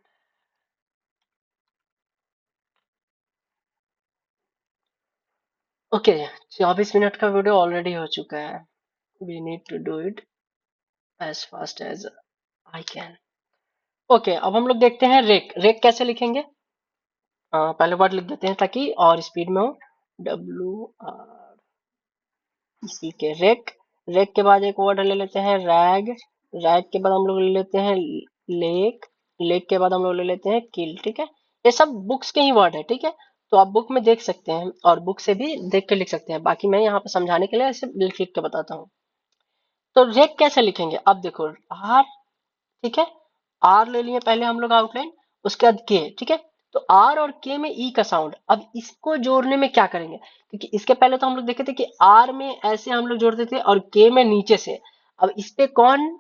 A: ओके, 24 मिनट का वीडियो ऑलरेडी हो चुका है, we need to do it as fast as I can. Okay, अब हम लोग देखते हैं रेक। रेक कैसे लिखेंगे, पहले वर्ड लिख देते हैं ताकि और स्पीड में हो, WREK, रेक। रेक के बाद एक वर्ड ले लेते हैं रैग। रैग के बाद हम लोग ले लेते हैं लेक। लेक के बाद हम लोग ले लेते हैं किल, ठीक है। ये सब बुक्स के ही वर्ड है, ठीक है, तो आप बुक में देख सकते हैं और बुक से भी देख के लिख सकते हैं, बाकी मैं यहाँ पे समझाने के लिए ऐसे लिख लिख के बताता हूँ। तो रेक कैसे लिखेंगे, अब देखो आर, ठीक है, आर ले लिए पहले हम लोग आउटलाइन, उसके बाद के, ठीक है, तो आर और के में ई का साउंड। अब इसको जोड़ने में क्या करेंगे, क्योंकि इसके पहले तो हम लोग देखे थे कि आर में ऐसे हम लोग जोड़ते थे और के में नीचे से। अब इस पे कौन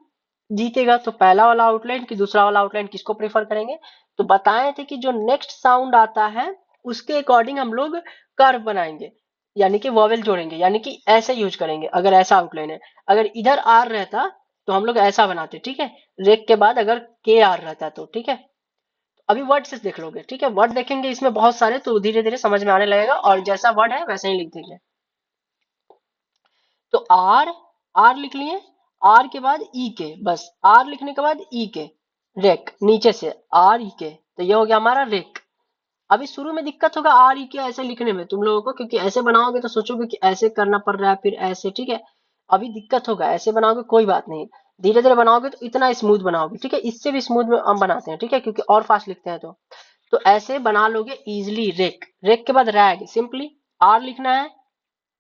A: जीतेगा, तो पहला वाला आउटलाइन कि दूसरा वाला आउटलाइन, किसको प्रेफर करेंगे। तो बताए थे कि जो नेक्स्ट साउंड आता है उसके अकॉर्डिंग हम लोग कर्व बनाएंगे, यानी कि वॉवेल जोड़ेंगे, यानी कि ऐसे यूज करेंगे। अगर ऐसा आउटलाइन है, अगर इधर आर रहता तो हम लोग ऐसा बनाते, ठीक है। रेक के बाद अगर के आर रहता तो, ठीक है। अभी वर्ड से देख लोगे, ठीक है। वर्ड देखेंगे इसमें बहुत सारे, तो धीरे धीरे समझ में आने लगेगा, और जैसा वर्ड है वैसे ही लिख देंगे। तो आर, आर लिख लिए, आर के बाद ई के, बस आर लिखने के बाद ई के, रेक नीचे से आर ई के, तो ये हो गया हमारा रेक। अभी शुरू में दिक्कत होगा आर ई के ऐसे लिखने में तुम लोगों को, क्योंकि ऐसे बनाओगे तो सोचोगे कि ऐसे करना पड़ रहा है, फिर ऐसे, ठीक है। अभी दिक्कत होगा, ऐसे बनाओगे कोई बात नहीं, धीरे धीरे बनाओगे तो इतना स्मूथ बनाओगे, ठीक है। इससे भी स्मूथ हम बनाते हैं, ठीक है, क्योंकि और फास्ट लिखते हैं तो ऐसे बना लोगे इजिली। रेक, रेक के बाद रैग, सिंपली आर लिखना है,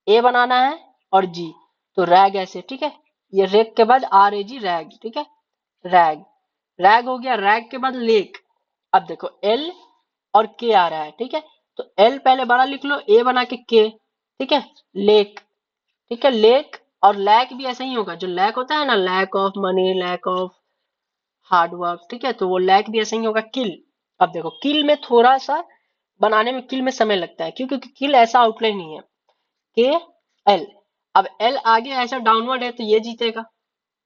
A: ए बनाना है और जी, तो रैग ऐसे, ठीक है। ये रेक के बाद आर ए जी, रैग, ठीक है। रैग, रैग हो गया। रैग के बाद लेक। अब देखो एल और के आ रहा है, ठीक है। तो एल पहले बड़ा लिख लो, ए बना के के, ठीक है। लेक, ठीक है, लेक। और लैक भी ऐसा ही होगा, जो लैक होता है ना, lack of money, lack of hard work, ठीक है, तो वो लैक भी ऐसा ही होगा। किल, अब देखो किल में थोड़ा सा बनाने में, किल में समय लगता है, क्यों, क्योंकि किल ऐसा आउटलाइन नहीं है। के एल, अब एल आगे ऐसा डाउनवर्ड है तो ये जीतेगा,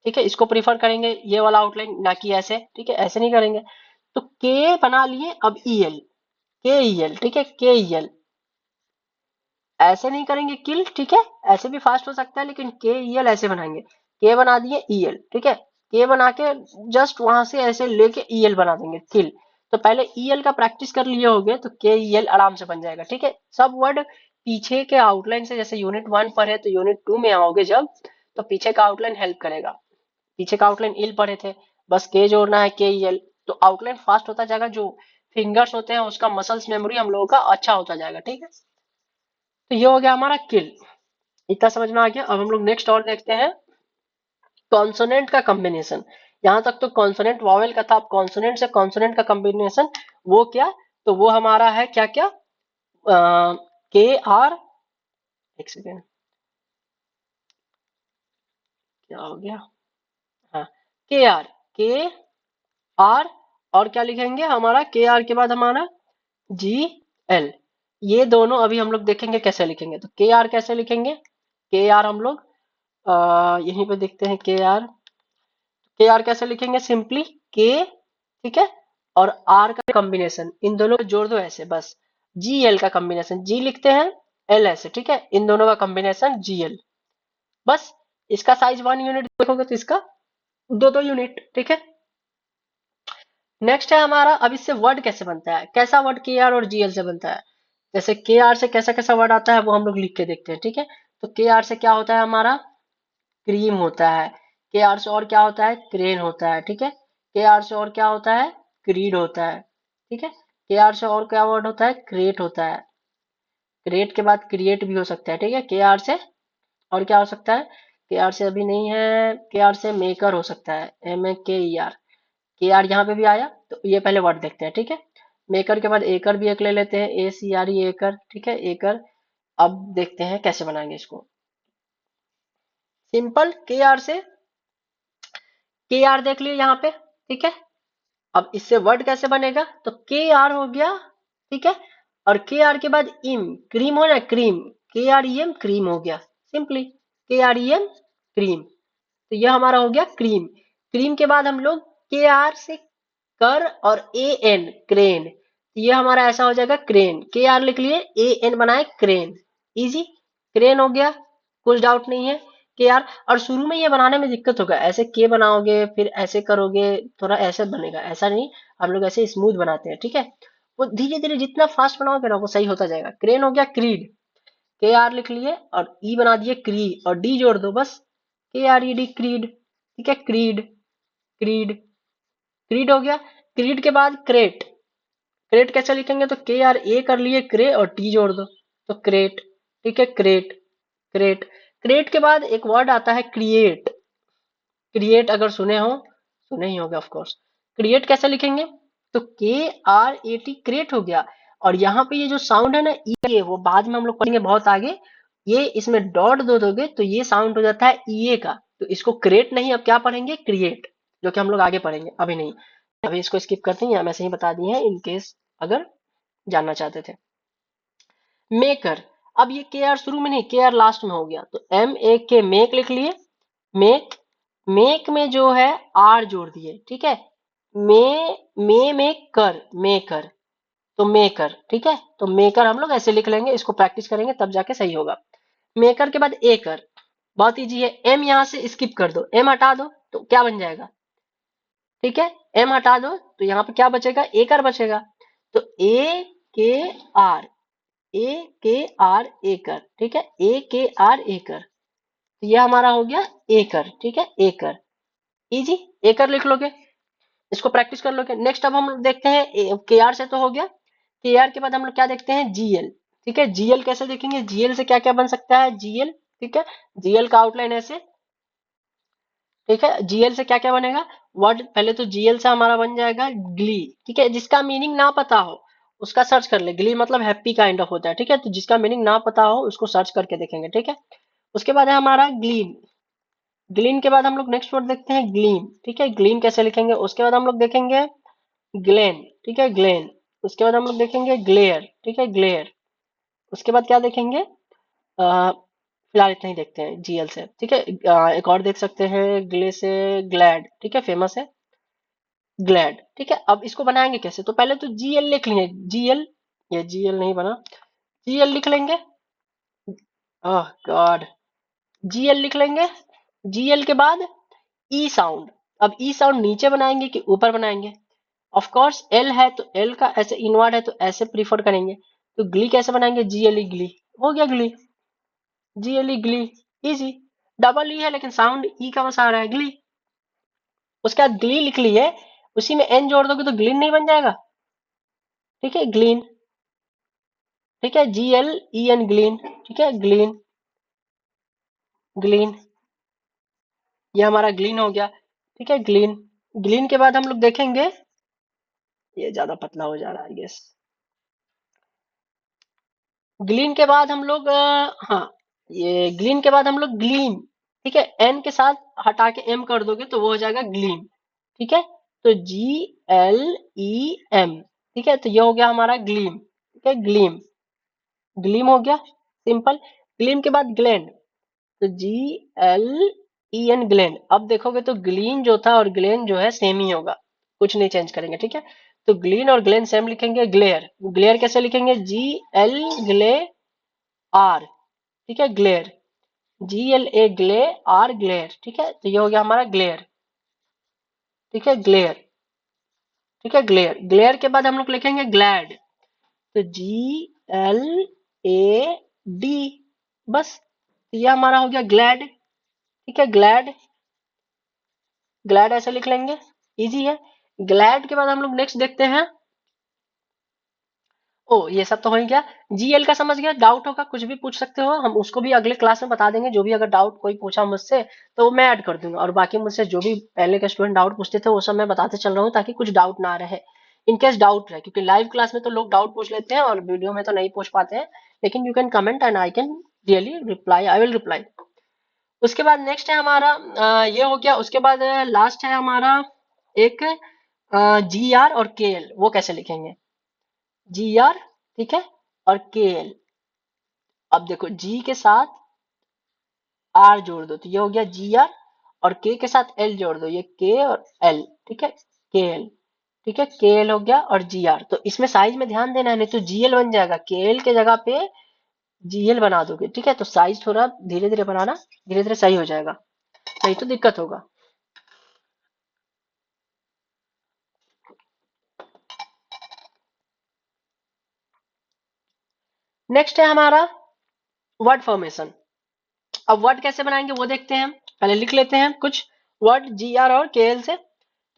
A: ठीक है। इसको प्रीफर करेंगे ये वाला आउटलाइन, ना कि ऐसे, ठीक है, ऐसे नहीं करेंगे। तो के बना लिए, अब ई एल, के ई एल, ठीक है, के ई एल, ऐसे नहीं करेंगे किल, ठीक है। ऐसे भी फास्ट हो सकता है, लेकिन के ई एल ऐसे बनाएंगे। के बना दिए ई एल, ठीक है। के बना के जस्ट वहां से ऐसे लेके ई एल बना देंगे, किल। तो पहले ई एल का प्रैक्टिस कर लिए होगे तो के ई एल आराम से बन जाएगा, ठीक है। सब वर्ड पीछे के आउटलाइन से, जैसे यूनिट 1 पर है तो यूनिट 2 में आओगे जब, तो पीछे का आउटलाइन हेल्प करेगा। पीछे का आउटलाइन इल पढ़े थे, बस के जोड़ना है, के ई एल, तो आउटलाइन फास्ट होता जाएगा। जो फिंगर्स होते हैं उसका मसल्स मेमोरी हम लोगों का अच्छा होता जाएगा, ठीक है। तो ये हो गया हमारा किल, इतना समझ में आ गया। अब हम लोग नेक्स्ट और देखते हैं कॉन्सोनेंट का कॉम्बिनेशन। यहां तक तो कॉन्सोनेंट वॉवेल का था, अब कॉन्सोनेंट से कॉन्सोनेंट का कॉम्बिनेशन, वो क्या, तो वो हमारा है क्या क्या, के आर, एक सेकेंड, क्या हो गया, हाँ, के आर, के आर, और क्या लिखेंगे हमारा, के आर के बाद हमारा जी एल। ये दोनों अभी हम लोग देखेंगे कैसे लिखेंगे। तो के आर कैसे लिखेंगे, के आर हम लोग यहीं पे देखते हैं। के आर कैसे लिखेंगे, सिंपली के, ठीक है, और आर का कॉम्बिनेशन, इन दोनों को जोड़ दो ऐसे, बस जी एल का कॉम्बिनेशन, जी लिखते हैं, एल ऐसे, ठीक है, इन दोनों का कॉम्बिनेशन जी एल। बस इसका साइज 1 यूनिट देखोगे तो इसका 2 2 यूनिट, ठीक है। नेक्स्ट है हमारा, अब इससे वर्ड कैसे बनता है, कैसा वर्ड के आर और जी एल से बनता है। जैसे के आर से कैसा कैसा वर्ड आता है वो हम लोग लिख के देखते हैं, ठीक है। तो के आर से क्या होता है हमारा, क्रीम होता है। के आर से और क्या होता है, क्रेन होता है, ठीक है। के आर से और क्या होता है, क्रीड होता है, ठीक है। के आर से और क्या वर्ड होता है, क्रिएट होता है। क्रिएट के बाद क्रिएट भी हो सकता है, ठीक है। के आर से और क्या हो सकता है, के आर से अभी नहीं है, के आर से मेकर हो सकता है, एम ए के ई आर, के आर यहाँ पे भी आया। तो ये पहले वर्ड देखते हैं, ठीक है। मेकर के बाद एकर भी एक ले लेते हैं, ए सी आर ई, एकर, ठीक है, एकर। अब देखते हैं कैसे बनाएंगे इसको। सिंपल, के आर से के आर देख लिए यहाँ पे, ठीक है। अब इससे वर्ड कैसे बनेगा, तो के आर हो गया, ठीक है। और के आर के बाद इम, क्रीम हो ना, क्रीम, के आर ई एम, क्रीम हो गया, सिंपली के आर ई एम, क्रीम। तो यह हमारा हो गया क्रीम। क्रीम के बाद हम लोग के आर से कर और ए एन, क्रेन, तो ये हमारा ऐसा हो जाएगा क्रेन। के आर लिख लिए, ए एन बनाए, क्रेन, इजी, क्रेन हो गया, कुछ डाउट नहीं है। के आर, और शुरू में ये बनाने में दिक्कत होगा, ऐसे के बनाओगे फिर ऐसे करोगे, थोड़ा ऐसे बनेगा, ऐसा नहीं, हम लोग ऐसे स्मूथ बनाते हैं, ठीक है। वो धीरे धीरे जितना फास्ट बनाओगे ना वो सही होता जाएगा। क्रेन हो गया, क्रीड, के आर लिख लिए और ई बना दिए, क्री, और डी जोड़ दो, बस के आर ई डी, क्रीड, ठीक है, क्रीड, क्रीड, क्रीड हो गया। क्रीड के बाद क्रेट, क्रेट कैसे लिखेंगे, तो के आर ए कर लिए, क्रे और टी जोड़ दो, तो क्रेट, ठीक है, क्रेट, क्रेट। क्रिएट के बाद एक वर्ड आता है क्रिएट, क्रिएट अगर सुने हो, सुने ही होगे ऑफ कोर्स। क्रिएट कैसे लिखेंगे, तो KRAT क्रिएट हो गया। और यहाँ पे ये जो साउंड है ना ये, वो बाद में हम लोग पढ़ेंगे बहुत आगे। ये इसमें डॉट दो दोगे तो ये साउंड हो जाता है EA का। तो इसको क्रिएट नहीं, अब क्या पढ़ेंगे, क्रिएट, जो कि हम लोग आगे पढ़ेंगे, अभी नहीं। अभी इसको स्किप करते हैं, या ऐसे ही बता दिए हैं इन केस अगर जानना चाहते थे। मेकर, अब ये KR शुरू में नहीं, KR लास्ट में हो गया, तो MAK मेक लिख लिए। मेक, मेक में जो है R जोड़ दिए, ठीक है। में कर, मेकर, तो मेकर, ठीक है। तो मेकर हम लोग ऐसे लिख लेंगे, इसको प्रैक्टिस करेंगे तब जाके सही होगा। मेकर के बाद एकर, बहुत इजी है। एम यहां से स्किप कर दो, एम हटा दो तो क्या बन जाएगा, ठीक है। एम हटा दो तो यहाँ पे क्या बचेगा, एकर बचेगा। तो AKR, AKR एकर, ठीक है। AKR एकर, तो ये हमारा हो गया एकर, ठीक है, एकर। इजी, एकर लिख लोगे, इसको प्रैक्टिस कर लोगे। नेक्स्ट अब हम लोग देखते हैं, KR से तो हो गया। KR के बाद हम लोग क्या देखते हैं, GL, ठीक है। GL कैसे देखेंगे, GL से क्या क्या बन सकता है, GL, ठीक है। GL का आउटलाइन ऐसे, ठीक है। GL से क्या क्या बनेगा, वर्ड पहले तो GL से हमारा बन जाएगा ग्ली, ठीक है। जिसका मीनिंग ना पता हो उसका सर्च कर ले, ग्ली मतलब हैप्पी काइंड ऑफ होता है, ठीक है। तो जिसका मीनिंग ना पता हो उसको सर्च करके देखेंगे, ठीक है। उसके बाद है हमारा ग्लीन, ग्लीन के बाद हम लोग नेक्स्ट वर्ड देखते हैं ग्लीम, ठीक है। ग्लीम कैसे लिखेंगे, उसके बाद हम लोग देखेंगे ग्लेन, ठीक है, ग्लेन। उसके बाद हम लोग देखेंगे ग्लेयर, ठीक है, ग्लेयर। उसके बाद क्या देखेंगे, फिलहाल इतना ही देखते हैं GL से, ठीक है। एक और देख सकते हैं ग्ले से, ग्लैड, ठीक है, फेमस है ग्लैड, ठीक है। अब इसको बनाएंगे कैसे, तो पहले तो GL लिख लेंगे, GL, ये GL नहीं बना, GL लिख लेंगे। ओह गॉड, GL लिख लेंगे। GL के बाद ई साउंड, अब ई साउंड नीचे बनाएंगे कि ऊपर बनाएंगे, ऑफ कोर्स L है तो L का ऐसे इनवर्ड है तो ऐसे प्रीफर करेंगे। तो ग्ली कैसे बनाएंगे, GLE ग्ली, हो गया Glee, GLE Glee, easy. Double E है लेकिन साउंड ई का बस आ रहा है, ग्ली। उसके बाद ग्ली लिख लिए, उसी में एन जोड़ दोगे तो ग्लीन नहीं बन जाएगा, ठीक है, ग्लीन, ठीक है। GLEN ग्लीन, ठीक है, ग्लीन, ग्लीन, ये हमारा ग्लीन हो गया, ठीक है, ग्लीन। ग्लीन के बाद हम लोग देखेंगे, ये ज्यादा पतला हो जा रहा है यस। ग्लीन के बाद हम लोग हाँ, ये ग्लीन के बाद हम लोग ग्लीम, ठीक है। एन के साथ हटा के एम कर दोगे तो वो हो जाएगा ग्लीम, ठीक है। तो GLEM, ठीक है। तो ये हो गया हमारा ग्लीम, ठीक है, ग्लीम, ग्लीम हो गया, सिंपल। ग्लीम के बाद ग्लैंड, तो GLEN ग्लैंड। अब देखोगे तो ग्लीन जो था और ग्लेन जो है सेम ही होगा, कुछ नहीं चेंज करेंगे, ठीक है। तो ग्लीन और ग्लेन सेम लिखेंगे। ग्लेयर, ग्लेयर कैसे लिखेंगे, GL ग्ले आर, ठीक है, ग्लेयर, GLA ग्ले आर, ग्लेयर, ठीक है। तो ये हो गया हमारा ग्लेयर, ठीक है, ग्लेयर, ठीक है, ग्लेयर। ग्लेयर के बाद हम लोग लिखेंगे ग्लैड, तो GLAD, बस। तो ये हमारा हो गया ग्लैड, ठीक है, ग्लैड, ग्लैड ऐसे लिख लेंगे, इजी है। ग्लैड के बाद हम लोग नेक्स्ट देखते हैं, ओ ये सब तो हो ही गया। GL का समझ गया, डाउट होगा कुछ भी पूछ सकते हो, हम उसको भी अगले क्लास में बता देंगे। जो भी अगर डाउट कोई पूछा मुझसे तो वो मैं ऐड कर दूंगा, और बाकी मुझसे जो भी पहले के स्टूडेंट डाउट पूछते थे वो सब मैं बताते चल रहा हूँ ताकि कुछ डाउट ना रहे। इनकेस डाउट रहे, क्योंकि लाइव क्लास में तो लोग डाउट पूछ लेते हैं और वीडियो में तो नहीं पूछ पाते हैं, लेकिन you can comment and I can really reply, I will reply. उसके बाद नेक्स्ट है हमारा ये हो गया। उसके बाद लास्ट है हमारा एक GR और KL, वो कैसे लिखेंगे, GR, ठीक है, और KL। अब देखो G के साथ R जोड़ दो तो ये हो गया GR, और K के साथ L जोड़ दो, ये K और L, ठीक है, KL, ठीक है, KL हो गया और GR। तो इसमें साइज में ध्यान देना है, नहीं तो GL बन जाएगा, KL के जगह पे GL बना दोगे, ठीक है। तो साइज थोड़ा धीरे धीरे बनाना, धीरे धीरे सही हो जाएगा, नहीं तो दिक्कत होगा। नेक्स्ट है हमारा वर्ड फॉर्मेशन। अब वर्ड कैसे बनाएंगे वो देखते हैं, पहले लिख लेते हैं कुछ वर्ड GR और KL से।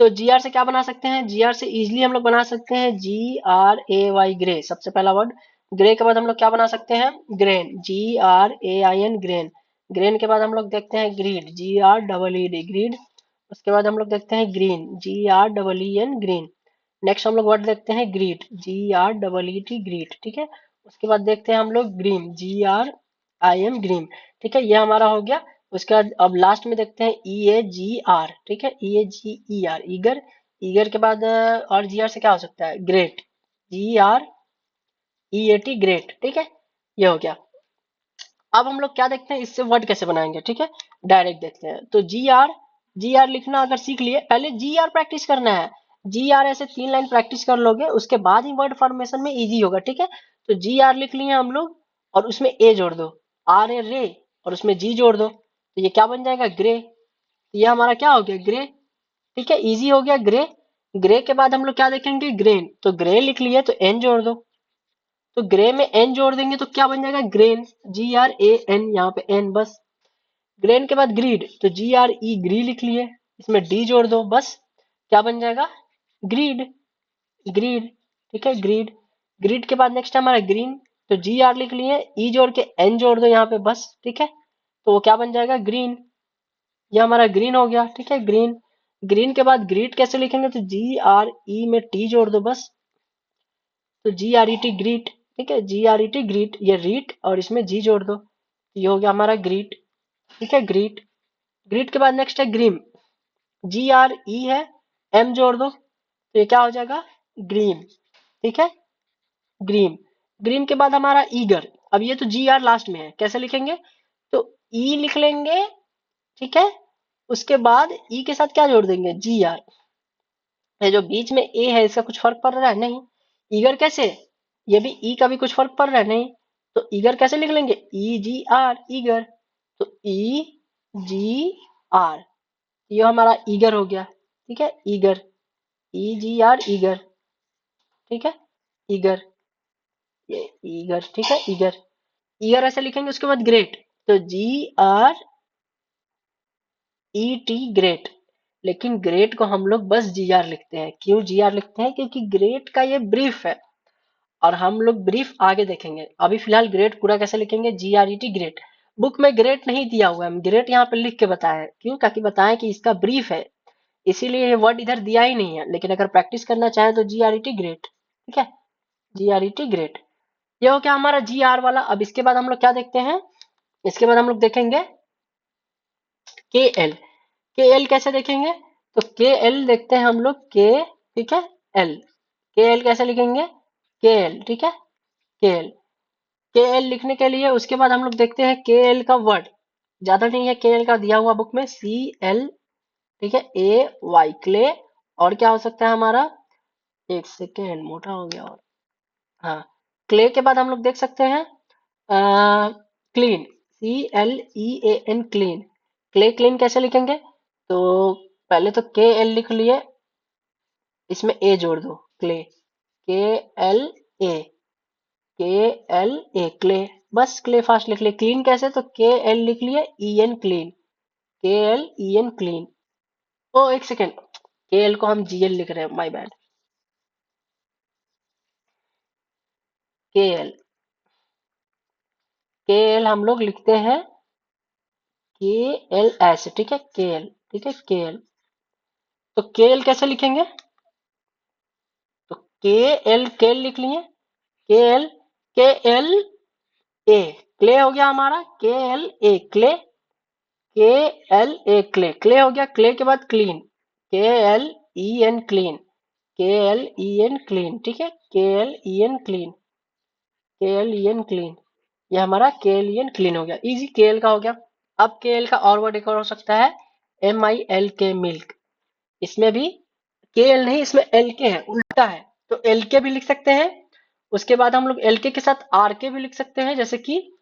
A: तो GR से क्या बना सकते हैं, GR से इजिली हम लोग बना सकते हैं GRAY, ग्रे, सबसे पहला वर्ड। ग्रे के बाद हम लोग क्या बना सकते हैं, ग्रेन, GRAIN, ग्रेन। ग्रेन के बाद हम लोग देखते हैं ग्रीड, GREED, ग्रीड। उसके बाद हम लोग देखते हैं ग्रीन, GREEN, ग्रीन। नेक्स्ट हम लोग वर्ड देखते हैं ग्रीट, GREET, ग्रीट, ठीक है। उसके बाद देखते हैं हम लोग ग्रीम, GRIM, ग्रीम, ठीक है, ये हमारा हो गया। उसके बाद अब लास्ट में देखते हैं EAGR, ठीक है, EAGER, ईगर, ईगर के बाद और GR से क्या हो सकता है, ग्रेट, GREAT, ग्रेट, ठीक है, ये हो गया। अब हम लोग क्या देखते हैं, इससे वर्ड कैसे बनाएंगे, ठीक है, डायरेक्ट देखते हैं। तो जी आर लिखना अगर सीख लिए, पहले जी आर प्रैक्टिस करना है। जी आर ऐसे 3 लाइन प्रैक्टिस कर लोगे, उसके बाद ही वर्ड फॉर्मेशन में इजी होगा, ठीक है। तो जी आर लिख लिए हम लोग, और उसमें ए जोड़ दो, आर ए रे, और उसमें जी जोड़ दो, तो ये क्या बन जाएगा, ग्रे। ये हमारा क्या हो गया, ग्रे, ठीक है, इजी हो गया, ग्रे। ग्रे के बाद हम लोग क्या देखेंगे, ग्रेन, तो ग्रे लिख लिए तो एन जोड़ दो, तो ग्रे में एन जोड़ देंगे तो क्या बन जाएगा, ग्रेन, GRAN, यहाँ पे एन बस। ग्रेन के बाद ग्रीड, तो GRE, ग्री लिख लिए, इसमें डी जोड़ दो बस, क्या बन जाएगा, ग्रीड, ग्रीड, ठीक है, ग्रीड। ग्रीड के बाद नेक्स्ट हमारा ग्रीन, तो GR लिख लिए, ई जोड़ के एन जोड़ दो यहाँ पे बस, ठीक है, तो वो क्या बन जाएगा, ग्रीन। ये हमारा ग्रीन हो गया, ठीक है, ग्रीन। ग्रीन के बाद ग्रीड कैसे लिखेंगे, तो GRE में टी जोड़ दो बस, तो GRET, ग्रीट, ठीक है, GRET, ग्रीट, ये रीट, और इसमें जी जोड़ दो, ये हो गया हमारा ग्रीट, ठीक है, ग्रीट। ग्रीट के बाद नेक्स्ट है ग्रीम, GRE है, एम जोड़ दो, तो ये क्या हो जाएगा, ग्रीम, ठीक है, ग्रीम। ग्रीम के बाद हमारा ईगर, अब ये तो GR लास्ट में है, कैसे लिखेंगे, तो ई लिख लेंगे, ठीक है, उसके बाद ई के साथ क्या जोड़ देंगे, GR। ये जो बीच में ए है, इसका कुछ फर्क पड़ रहा है, नहीं। ईगर कैसे, ये भी ई का भी कुछ फर्क पड़ रहा है, नहीं। तो ईगर कैसे लिख लेंगे, EGR, ईगर, तो EGR, ये हमारा ईगर हो गया, ठीक है, ईगर, EGR, ईगर, ठीक है, ईगर, ये ईगर, ठीक है, ईगर। ईगर ऐसे लिखेंगे, उसके बाद ग्रेट, तो GRET, ग्रेट। लेकिन ग्रेट को हम लोग बस GR लिखते हैं, क्यों GR लिखते हैं, क्योंकि ग्रेट का ये ब्रीफ है, और हम लोग ब्रीफ आगे देखेंगे। अभी फिलहाल ग्रेट पूरा कैसे लिखेंगे, GRET, ग्रेट। बुक में ग्रेट नहीं दिया हुआ है, हम ग्रेट यहाँ पे लिख के बताए हैं, क्यों, ताकि बताएं कि इसका ब्रीफ है, इसीलिए ये वर्ड इधर दिया ही नहीं है। लेकिन अगर प्रैक्टिस करना चाहे तो GRET, ग्रेट, ठीक है, GRET, ग्रेट। ये हो गया हमारा GR वाला। अब इसके बाद हम लोग क्या देखते हैं, इसके बाद हम लोग देखेंगे KL। KL कैसे देखेंगे, तो KL देखते हैं हम लोग, के, ठीक है, एल, KL कैसे लिखेंगे, KL, ठीक है, KL। KL लिखने के लिए उसके बाद हम लोग देखते हैं KL का वर्ड, ज्यादा नहीं है KL का दिया हुआ बुक में, CL, ठीक है, AY, क्ले। और क्या हो सकता है हमारा, एक सेकेंड, मोटा हो गया, और हाँ, क्ले के बाद हम लोग देख सकते हैं clean, CLEAN, clean. Clay, clean कैसे लिखेंगे, तो पहले तो KL लिख लिए, इसमें ए जोड़ दो, क्ले, KLA, KLA, क्ले, बस क्ले फास्ट लिख लिए। क्लीन कैसे, तो KL लिख लिए, EN, क्लीन, KLEN, क्लीन। ओ एक सेकेंड, KL को हम GL लिख रहे हैं, माय बैड, KL, KL हम लोग लिखते हैं KL ऐसे, ठीक है, KL, ठीक है, KL। तो KL कैसे लिखेंगे, तो KL लिख लिए, KL, KLA, क्ले हो गया हमारा, KLA, clay, KLA, clay, clay हो गया। क्ले के बाद clean, KLEN, clean, KLEN, clean, ठीक है, KLEN, क्लीन, KLEN, क्लीन। ये हमारा KLEN, क्लीन हो गया, इजी KL का हो गया। अब KL का और वर्ड एक और हो सकता है, MILK, मिल्क। इसमें भी KL नहीं, इसमें LK है, उल्टा है, तो LK भी लिख सकते हैं। उसके बाद हम लोग LK के साथ RK भी लिख सकते हैं, जैसे कि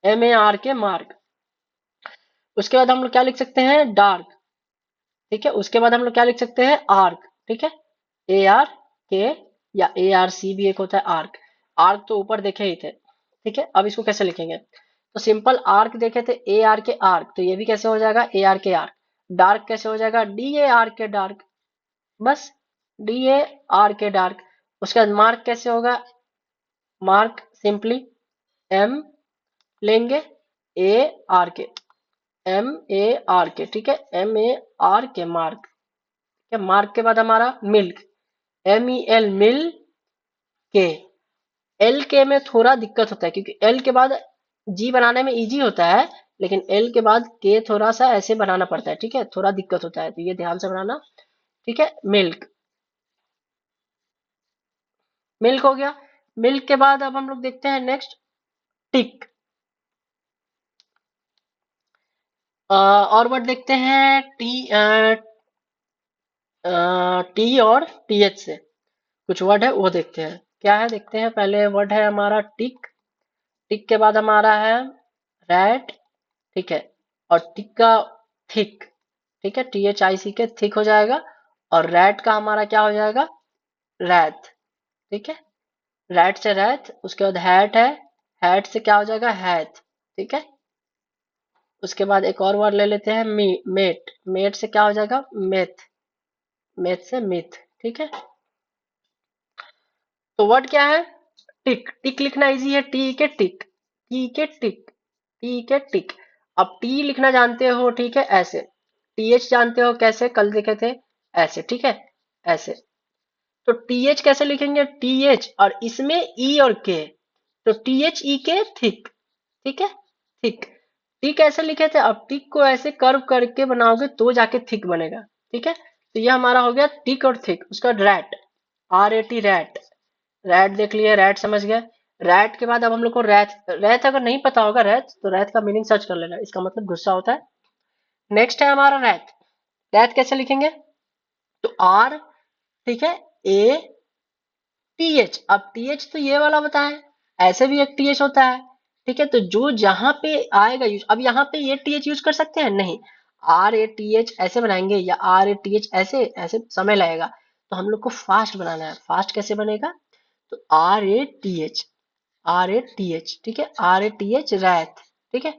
A: MARK, मार्क। उसके बाद हम लोग क्या लिख सकते हैं, डार्क, ठीक है। उसके बाद हम लोग क्या लिख सकते हैं, आर्क, ठीक है, ARK, या ARC भी एक होता है, आर्क। आर्क तो ऊपर देखे ही थे, ठीक है। अब इसको कैसे लिखेंगे, तो सिंपल आर्क देखे थे, ARK, आर्क, तो ये भी कैसे हो जाएगा, ARK, आर्क। डार्क कैसे हो जाएगा, DARK, डार्क, बस, DARK, डार्क। उसके बाद मार्क कैसे होगा, मार्क सिंपली M लेंगे, ARK, MARK, ठीक है, MARK, मार्क, ठीक है। मार्क के बाद हमारा मिल्क, MEL मिल के। एल के में थोड़ा दिक्कत होता है क्योंकि एल के बाद जी बनाने में इजी होता है, लेकिन एल के बाद के थोड़ा सा ऐसे बनाना पड़ता है, ठीक है, थोड़ा दिक्कत होता है, तो ये ध्यान से बनाना, ठीक है। मिल्क, मिल्क हो गया। मिल्क के बाद अब हम लोग देखते हैं नेक्स्ट, टिक। और वर्ड देखते हैं टी और टीएच से कुछ वर्ड है वो देखते हैं, क्या है देखते हैं। पहले वर्ड है हमारा टिक, टिक के बाद हमारा है रैट, ठीक है, और टिक का थिक, ठीक है, THIC के थिक हो जाएगा, और रैट का हमारा क्या हो जाएगा, रैथ, ठीक है, रैट से रैथ। उसके बाद हैट है, हैट से क्या हो जाएगा, हैथ, ठीक है। उसके बाद एक और वर्ड ले लेते हैं मेट, मेट से क्या हो जाएगा, मेथ, मेथ से मिथ, ठीक है। तो वर्ड क्या है, टिक, टिक लिखना इजी है, टी के टिक, टी के टिक, टी के टिक। अब टी लिखना जानते हो, ठीक है, ऐसे। TH जानते हो कैसे, कल देखे थे, ऐसे, ठीक है, ऐसे। तो TH कैसे लिखेंगे, TH और इसमें E और K, तो THEK थिक, ठीक है, थिक। टिक ऐसे लिखे थे, अब टिक को ऐसे कर्व करके बनाओगे तो जाके थिक बनेगा, ठीक है। तो ये हमारा हो गया टिक और थिक। उसका रैट, RAT, रैट, रैट देख लिए, रैट समझ गए। रैट के बाद अब हम लोग को रैथ, रैथ अगर नहीं पता होगा रैथ, तो रैथ का मीनिंग सर्च कर लेना, इसका मतलब गुस्सा होता है। नेक्स्ट है हमारा रैथ, रैथ कैसे लिखेंगे, तो R, ठीक है, ATH। अब TH तो ये वाला बताएं, ऐसे भी एक TH होता है, ठीक है, तो जो जहां पे आएगा यूज, अब यहाँ पे ये TH यूज कर सकते हैं नहीं, RATH ऐसे बनाएंगे या RATH ऐसे, ऐसे समय लगेगा, तो हम लोग को फास्ट बनाना है। फास्ट कैसे बनेगा, तो RATH, RATH, ठीक है, RATH रैथ, ठीक है,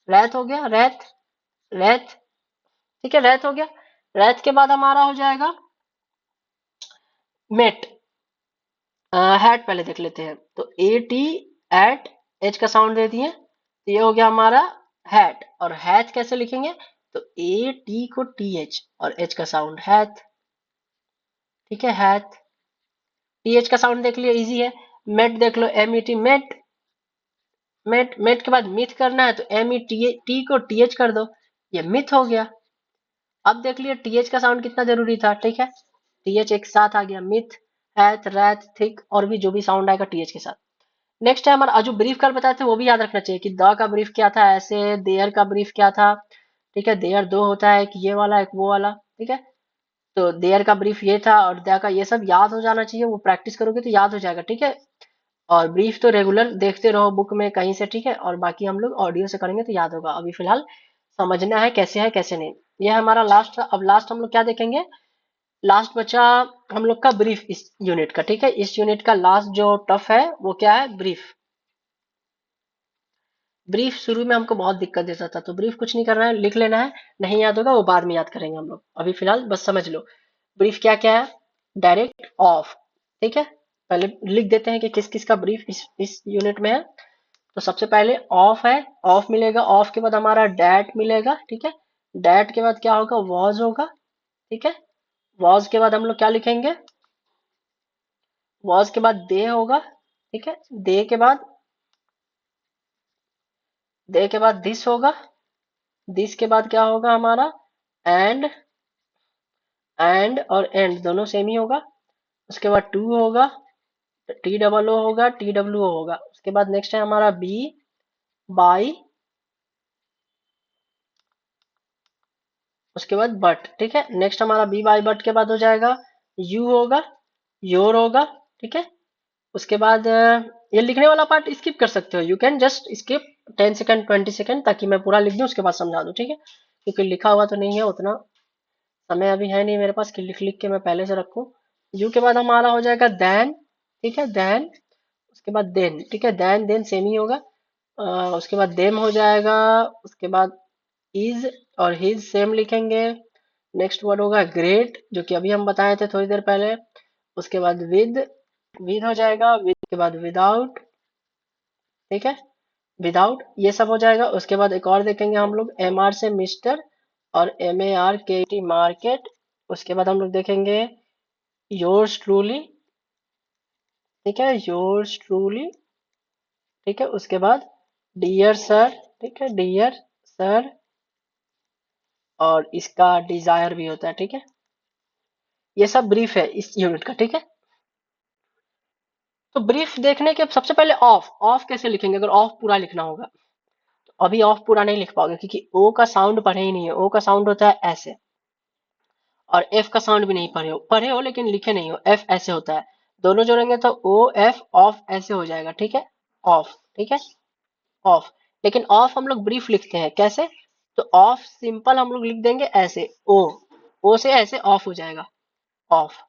A: रैथ हो गया, रैथ, रैथ, ठीक है, रैथ हो गया। रैथ के बाद हमारा हो जाएगा मेट, हैट पहले देख लेते हैं, तो AT, एट, एच का साउंड दे दिए, तो ये हो गया हमारा हैट। और हैथ कैसे लिखेंगे, तो AT को TH और H का साउंड हैथ, ठीक है, हैथ। TH का साउंड देख लिया, इजी है। मेट देख लो, MET, मेट, मेट, मेट के बाद मिथ करना है, तो MET को TH कर दो, ये मिथ हो गया। अब देख लिया TH का साउंड कितना जरूरी था, ठीक है, TH एक साथ आ गया, मिथ, हैथ, रैथ, थिक, और भी जो भी साउंड आएगा TH के साथ। नेक्स्ट है हमारा, जो ब्रीफ कल बताए थे वो भी याद रखना चाहिए कि द का ब्रीफ क्या था, ऐसे, देयर का ब्रीफ क्या था, ठीक है, देयर दो होता है, एक ये वाला एक वो वाला, ठीक है। तो देयर का ब्रीफ ये था, और द का, ये सब याद हो जाना चाहिए, वो प्रैक्टिस करोगे तो याद हो जाएगा, ठीक है। और ब्रीफ तो रेगुलर देखते रहो बुक में कहीं से, ठीक है, और बाकी हम लोग ऑडियो से करेंगे तो याद होगा। अभी फिलहाल समझना है कैसे नहीं। ये हमारा लास्ट था। अब लास्ट हम लोग क्या देखेंगे, लास्ट बचा हम लोग का ब्रीफ इस यूनिट का, ठीक है। इस यूनिट का लास्ट जो टफ है वो क्या है, ब्रीफ। ब्रीफ शुरू में हमको बहुत दिक्कत देता था, तो ब्रीफ कुछ नहीं करना है, लिख लेना है, नहीं याद होगा वो बाद में याद करेंगे हम लोग, अभी फिलहाल बस समझ लो ब्रीफ क्या क्या है। डायरेक्ट, ऑफ, ठीक है, पहले लिख देते हैं कि किस किस का ब्रीफ इस यूनिट में है। तो सबसे पहले ऑफ है, ऑफ मिलेगा, ऑफ के बाद हमारा डैट मिलेगा, ठीक है, डैट के बाद क्या होगा, वॉज होगा, ठीक है, वॉज के बाद हम लोग क्या लिखेंगे, वॉज के बाद दे होगा, ठीक है, दे के बाद दिस होगा, दिस के बाद क्या होगा हमारा, एंड, एंड और एंड दोनों सेम ही होगा। उसके बाद टू होगा, TOO होगा, TWO होगा। उसके बाद नेक्स्ट है हमारा बी, बाई, उसके बाद बट, ठीक है। नेक्स्ट हमारा बी बाई बट के बाद हो जाएगा यू होगा, योर होगा, ठीक है। उसके बाद ये लिखने वाला पार्ट स्किप कर सकते हो, you can just skip 10 second 20 second, ताकि मैं पूरा लिख दूं उसके बाद समझा दूं, ठीक है, क्योंकि लिखा हुआ तो नहीं है, उतना समय अभी है नहीं मेरे पास कि लिख लिख के मैं पहले से रखूं। यू के बाद हमारा हो जाएगा देन, ठीक है, देन। उसके बाद देन, ठीक है, देन देन सेम ही होगा। उसके बाद देम हो जाएगा। उसके बाद इज और हिज सेम लिखेंगे। नेक्स्ट वर्ड होगा ग्रेट, जो कि अभी हम बताए थे थोड़ी देर पहले। उसके बाद विद हो जाएगा, विद के बाद विदाउट, ठीक है, विदाउट, ये सब हो जाएगा। उसके बाद एक और देखेंगे हम लोग, MR से मिस्टर और MARKT, मार्केट। उसके बाद हम लोग देखेंगे योर्स ट्रूली, ठीक है, योर्स ट्रूली, ठीक है, उसके बाद डियर सर, ठीक है, डियर सर, और इसका डिजायर भी होता है, ठीक है। ये सब ब्रीफ है इस यूनिट का, ठीक है। तो ब्रीफ देखने के सबसे पहले ऑफ, ऑफ कैसे लिखेंगे अगर ऑफ पूरा लिखना होगा। तो अभी ऑफ पूरा नहीं लिख पाओगे क्योंकि ओ का साउंड पढ़े ही नहीं है, ओ का साउंड होता है ऐसे, और एफ का साउंड भी नहीं पढ़े हो लेकिन लिखे नहीं हो, एफ ऐसे होता है। दोनों जोड़ेंगे तो ओ एफ ऑफ ऐसे हो जाएगा, ठीक है, ऑफ, ठीक है, ऑफ। लेकिन ऑफ हम लोग ब्रीफ लिखते हैं कैसे, तो ऑफ सिंपल हम लोग लिख देंगे ऐसे, ओ से ऐसे ऑफ हो जाएगा, ऑफ।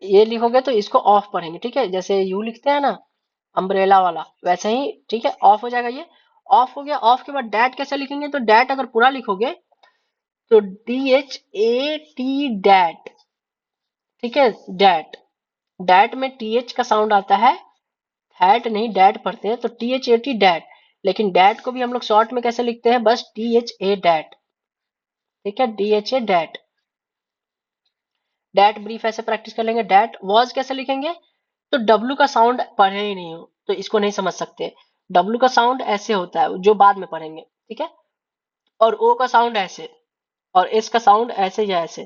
A: ये लिखोगे तो इसको ऑफ पढ़ेंगे, ठीक है, जैसे यू लिखते हैं ना अम्ब्रेला वाला, वैसे ही, ठीक है, ऑफ हो जाएगा ये। ऑफ हो गया। ऑफ के बाद डैट कैसे लिखेंगे, तो डैट अगर पूरा लिखोगे तो DHAT डैट, ठीक है, डैट। डैट में TH का साउंड आता है, हैट नहीं डैट पढ़ते हैं, तो THAT डैट। लेकिन डैट को भी हम लोग शॉर्ट में कैसे लिखते हैं, बस THA डैट, ठीक है, DHA डैट। डैट ब्रीफ ऐसे प्रैक्टिस कर लेंगे। डैट वॉज कैसे लिखेंगे, तो डब्ल्यू का साउंड पढ़े ही नहीं हो तो इसको नहीं समझ सकते। डब्ल्यू का साउंड ऐसे होता है जो बाद में पढ़ेंगे, ठीक है, और ओ का साउंड ऐसे, और एस का साउंड ऐसे या ऐसे।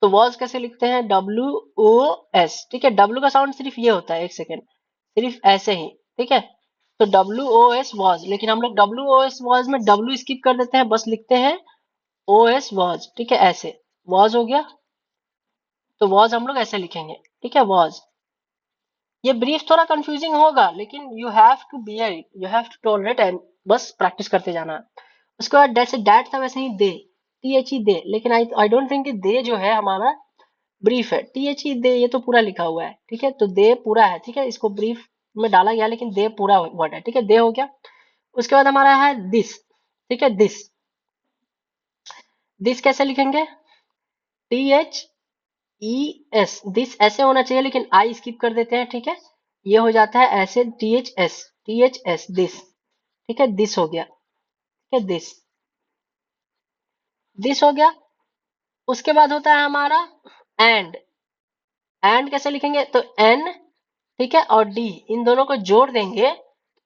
A: तो वॉज कैसे लिखते हैं, WOS, ठीक है, डब्ल्यू का साउंड सिर्फ ये होता है, एक सेकेंड, सिर्फ ऐसे ही, ठीक है। तो WOS वॉज, लेकिन हम लोग WOS वॉज में डब्ल्यू स्किप कर देते हैं, बस लिखते हैं OS वॉज, ठीक है, ऐसे वॉज हो गया। तो वॉज हम लोग ऐसे लिखेंगे, ठीक है, वॉज। ये ब्रीफ थोड़ा कंफ्यूजिंग होगा लेकिन you have to bear it, you have to tolerate, and बस प्रैक्टिस करते जाना है। उसके बाद जैसे डैट था वैसे ही दे, THE दे, लेकिन आई डोंट थिंक कि दे जो है हमारा ब्रीफ है। THE दे ये तो पूरा लिखा हुआ है, ठीक है, तो दे पूरा है, ठीक है, इसको ब्रीफ में डाला गया लेकिन दे पूरा वर्ड है, ठीक है, दे हो गया। उसके बाद हमारा है दिस, ठीक है, दिस कैसे लिखेंगे, THES, दिस ऐसे होना चाहिए लेकिन आई स्किप कर देते हैं, ठीक है, ये हो जाता है ऐसे, THS दिस, ठीक है, दिस हो गया, ठीक है, दिस हो गया। उसके बाद होता है हमारा एंड, एंड कैसे लिखेंगे, तो एन, ठीक है, और डी, इन दोनों को जोड़ देंगे,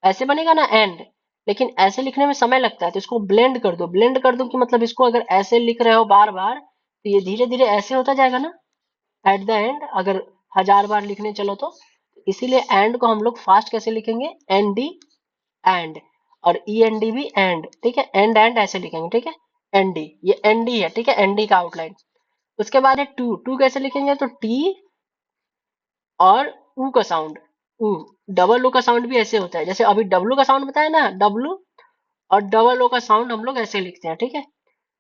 A: ऐसे बनेगा ना एंड। लेकिन ऐसे लिखने में समय लगता है तो इसको ब्लेंड कर दो, ब्लेंड कर दो कि मतलब इसको अगर ऐसे लिख रहे हो बार बार तो ये धीरे धीरे ऐसे होता जाएगा ना एट द एंड, अगर 1000 बार लिखने चलो तो। इसीलिए एंड को हम लोग फास्ट कैसे लिखेंगे, ND एंड, और END भी एंड, ठीक है, एंड ऐसे लिखेंगे, ठीक है, ND, ये ND है, ठीक है, ND का आउटलाइन। उसके बाद है टू, टू कैसे लिखेंगे, तो T और ऊ का साउंड, ऊ, डबल ओ का साउंड भी ऐसे होता है, जैसे अभी डब्लू का साउंड बताया ना, डब्लू और डबल ओ का साउंड हम लोग ऐसे लिखते हैं, ठीक है।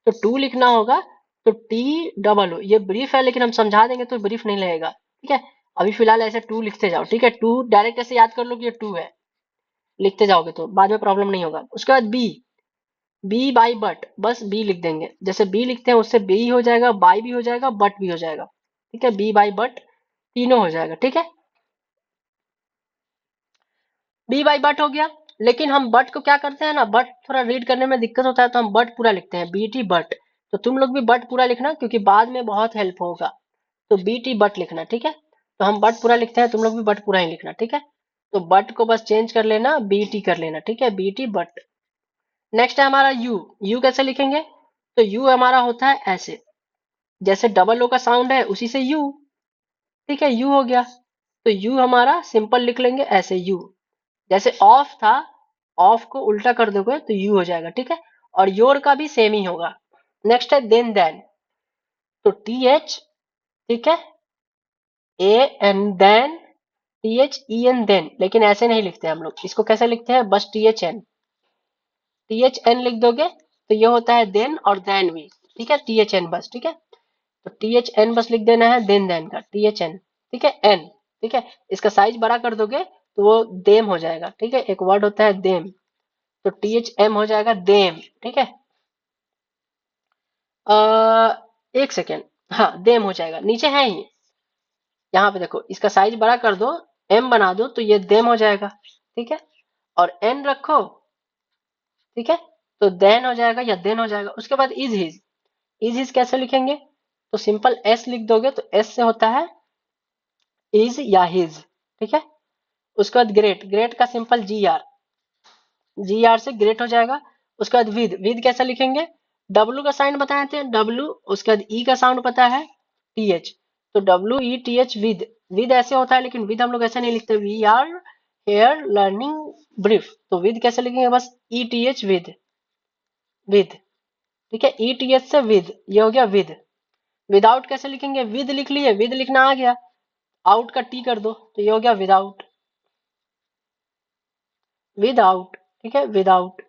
A: तो टू लिखना होगा तो TOO, ये ब्रीफ है लेकिन हम समझा देंगे तो ब्रीफ नहीं लगेगा, ठीक है। अभी फिलहाल ऐसे टू लिखते जाओ, ठीक है, टू डायरेक्ट ऐसे याद कर लो कि ये टू है, लिखते जाओगे तो बाद में प्रॉब्लम नहीं होगा। उसके बाद बी, बी बाई बट, बस बी लिख देंगे, जैसे बी लिखते हैं उससे बी हो जाएगा, बाई भी हो जाएगा, बट भी हो जाएगा, ठीक है, बी बाई बट तीनों हो जाएगा, ठीक है, बी बाई बट हो गया। लेकिन हम बट को क्या करते हैं ना, बट थोड़ा रीड करने में दिक्कत होता है तो हम बट पूरा लिखते हैं, BT बट। तो तुम लोग भी बट पूरा लिखना क्योंकि बाद में बहुत हेल्प होगा, तो BT बट लिखना, ठीक है। तो हम बट पूरा लिखते हैं, तुम लोग भी बट पूरा ही लिखना, ठीक है। तो बट को बस चेंज कर लेना, BT कर लेना, ठीक है, BT बट। नेक्स्ट है हमारा यू, यू कैसे लिखेंगे, तो यू हमारा होता है ऐसे, जैसे डबल ओ का साउंड है उसी से यू, ठीक है, यू हो गया। तो यू हमारा सिंपल लिख लेंगे ऐसे, यू, जैसे ऑफ था, ऑफ को उल्टा कर दोगे तो यू हो जाएगा, ठीक है, और योर का भी सेम ही होगा। नेक्स्ट है देन, तो TH, ठीक है, AN THEN, लेकिन ऐसे नहीं लिखते हम लोग, इसको कैसे लिखते हैं, बस THN लिख दोगे तो ये होता है देन, और देन भी, ठीक है, THN बस, ठीक है। तो THN बस लिख देना है, देन का THN, ठीक है, N, ठीक है। इसका साइज बड़ा कर दोगे तो वो देम हो जाएगा, ठीक है, एक वर्ड होता है देम, तो THM हो जाएगा देम, ठीक है। एक सेकेंड, हाँ देम हो जाएगा, नीचे है ही, यहाँ पे देखो, इसका साइज बड़ा कर दो, M बना दो तो ये देम हो जाएगा, ठीक है, और N रखो, ठीक है, तो देन हो जाएगा या देन हो जाएगा। उसके बाद इज हिज कैसे लिखेंगे, तो सिंपल एस लिख दोगे तो एस से होता है इज या हिज, ठीक है। उसके बाद ग्रेट, ग्रेट का simple G R, G R से ग्रेट हो जाएगा। उसके बाद विद, विद कैसे लिखेंगे, डब्लू का साइन बताए थे डब्लू, उसके बाद ई का साउंड पता है टी एच, तो W E T H with, with ऐसे होता है लेकिन विद हम लोग ऐसे नहीं लिखते, we are here learning brief, तो विद कैसे लिखेंगे, बस E T H with, with, ठीक है, ई टी एच से विद, ये हो गया विद। विदाउट कैसे लिखेंगे, विद लिख लिए, विद लिखना आ गया, आउट का टी कर दो तो ये हो गया विदाउट, विदाउट, ठीक है, विदाउट,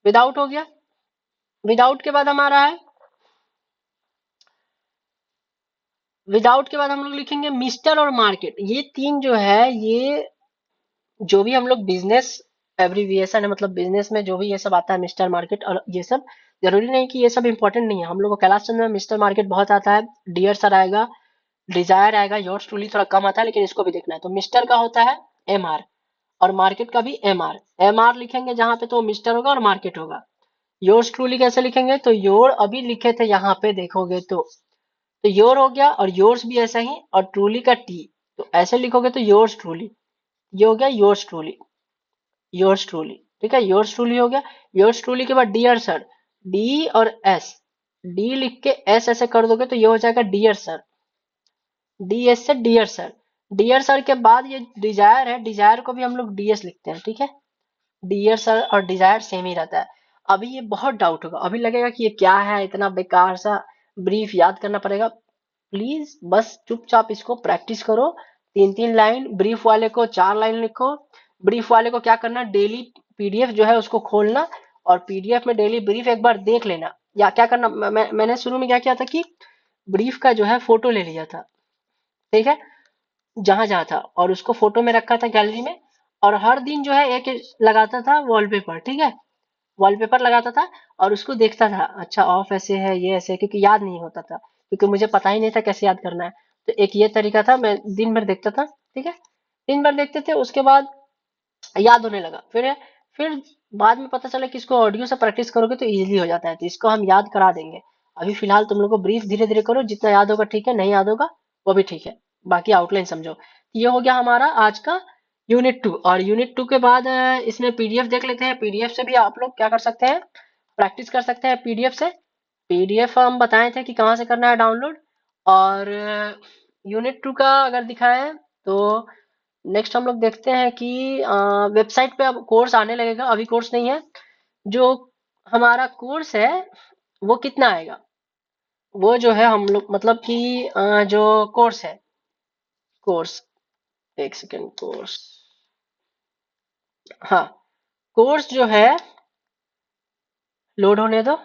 A: विदाउट हो गया। विदाउट के बाद हमारा है, विदाउट के बाद हम लोग लिखेंगे मिस्टर और मार्केट, ये तीन जो है ये जो भी हम लोग बिजनेस एब्रीविएशन है, मतलब बिजनेस में जो भी ये सब आता है मिस्टर मार्केट और ये सब, जरूरी नहीं कि ये सब इंपॉर्टेंट नहीं है। हम लोग को कैलाश चंद्र में मिस्टर मार्केट बहुत आता है, डियर सर आएगा, डिजायर आएगा, योर्स ट्रूली थोड़ा कम आता है लेकिन इसको भी देखना है। तो मिस्टर का होता है एम आर और मार्केट का भी एम आर, एम आर लिखेंगे जहां पे तो मिस्टर होगा और मार्केट होगा। योर्स ट्रूली कैसे लिखेंगे, तो योर अभी लिखे थे यहाँ पे देखोगे तो योर हो गया और योर्स भी ऐसा ही और ट्रूली का टी, तो ऐसे लिखोगे तो योर्स ट्रूली, ये हो गया योर्स ट्रूली, योर्स ट्रूली, ठीक है, योर्स ट्रूली हो गया। योर्स ट्रूली के बाद डियर सर, डी और एस, डी लिख के एस ऐसे कर दोगे तो ये हो जाएगा डियर सर, डी एस से डियर सर। डियर सर के बाद ये डिजायर है, डिजायर को भी हम लोग डी एस लिखते हैं, ठीक है, डियर सर और डिजायर सेम ही रहता है। अभी ये बहुत डाउट होगा, अभी लगेगा कि ये क्या है, इतना बेकार सा ब्रीफ याद करना पड़ेगा। प्लीज बस चुपचाप इसको प्रैक्टिस करो, तीन तीन लाइन, ब्रीफ वाले को 4 लाइन लिखो। ब्रीफ वाले को क्या करना, डेली पीडीएफ जो है उसको खोलना और पीडीएफ में डेली ब्रीफ एक बार देख लेना, या क्या करना, मैंने शुरू में क्या किया था कि ब्रीफ का जो है फोटो ले लिया था, ठीक है, जहां जहां था और उसको फोटो में रखा था गैलरी में, और हर दिन जो है एक लगाता था वॉलपेपर, ठीक है, वॉलपेपर लगाता था और उसको देखता था, अच्छा ऑफ ऐसे है, ये ऐसे है, क्योंकि याद नहीं होता था, क्योंकि मुझे पता ही नहीं था कैसे याद करना है। तो एक ये तरीका था, मैं दिन भर देखता था, ठीक है, दिन भर देखते थे, उसके बाद याद होने लगा। फिर बाद में पता चला कि इसको ऑडियो से प्रैक्टिस करोगे तो इजीली हो जाता है, तो इसको हम याद करा देंगे। अभी फिलहाल तुम लोग को ब्रीफ धीरे धीरे करो, जितना याद होगा ठीक है, नहीं याद होगा वो भी ठीक है, बाकी आउटलाइन समझो। ये हो गया हमारा आज का यूनिट 2, और यूनिट 2 के बाद इसमें पीडीएफ देख लेते हैं। पीडीएफ से भी आप लोग क्या कर सकते हैं, प्रैक्टिस कर सकते हैं पीडीएफ से। पीडीएफ हम बताए थे कि कहाँ से करना है डाउनलोड, और यूनिट 2 का अगर दिखाएं तो नेक्स्ट हम लोग देखते हैं कि वेबसाइट पे अब कोर्स आने लगेगा, अभी कोर्स नहीं है। जो हमारा कोर्स है वो कितना आएगा, वो जो है हम लोग मतलब कि जो कोर्स है, कोर्स, एक सेकेंड, कोर्स, हाँ, कोर्स जो है, लोड होने दो।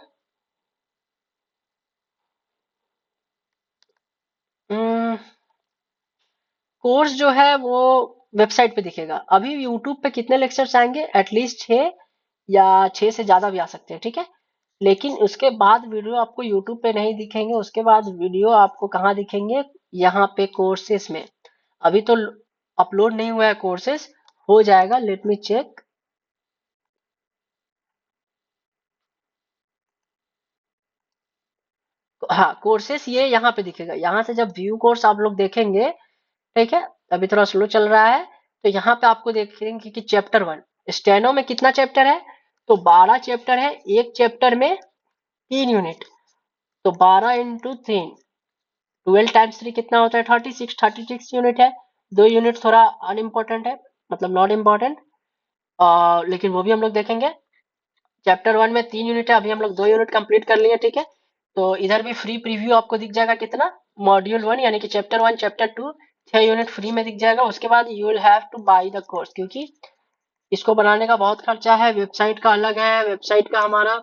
A: कोर्स जो है वो वेबसाइट पे दिखेगा। अभी यूट्यूब पे कितने लेक्चर्स आएंगे, एटलीस्ट 6 या 6 से ज्यादा भी आ सकते हैं, ठीक है, लेकिन उसके बाद वीडियो आपको यूट्यूब पे नहीं दिखेंगे, उसके बाद वीडियो आपको कहाँ दिखेंगे, यहाँ पे कोर्सेस में। अभी तो अपलोड नहीं हुआ है कोर्सेस, हो जाएगा, लेट मी चेक। हाँ, कोर्सेस ये यहाँ पे दिखेगा, यहाँ से जब व्यू कोर्स आप लोग देखेंगे, ठीक है, अभी थोड़ा स्लो चल रहा है, तो यहाँ पे आपको देखेंगे कि चैप्टर 1 स्टेनो में कितना चैप्टर है, तो 12 चैप्टर है, एक चैप्टर में 3 यूनिट, तो 12 × 3, 12 × 3 कितना होता है, 36 यूनिट है। 2 यूनिट थोड़ा अनइम्पोर्टेंट है, मतलब नॉट इम्पोर्टेंट, लेकिन वो भी हम लोग देखेंगे। चैप्टर 1 में 3 यूनिट है, अभी हम लोग 2 यूनिट कंप्लीट कर लिए, ठीक है, तो इधर भी फ्री प्रीव्यू आपको दिख जाएगा कितना, मॉड्यूल 1 यानी कि चैप्टर 1 चैप्टर 2 6 यूनिट फ्री में दिख जाएगा। उसके बाद you will have two by the course, क्योंकि इसको बनाने का बहुत खर्चा है, वेबसाइट का अलग है, वेबसाइट का हमारा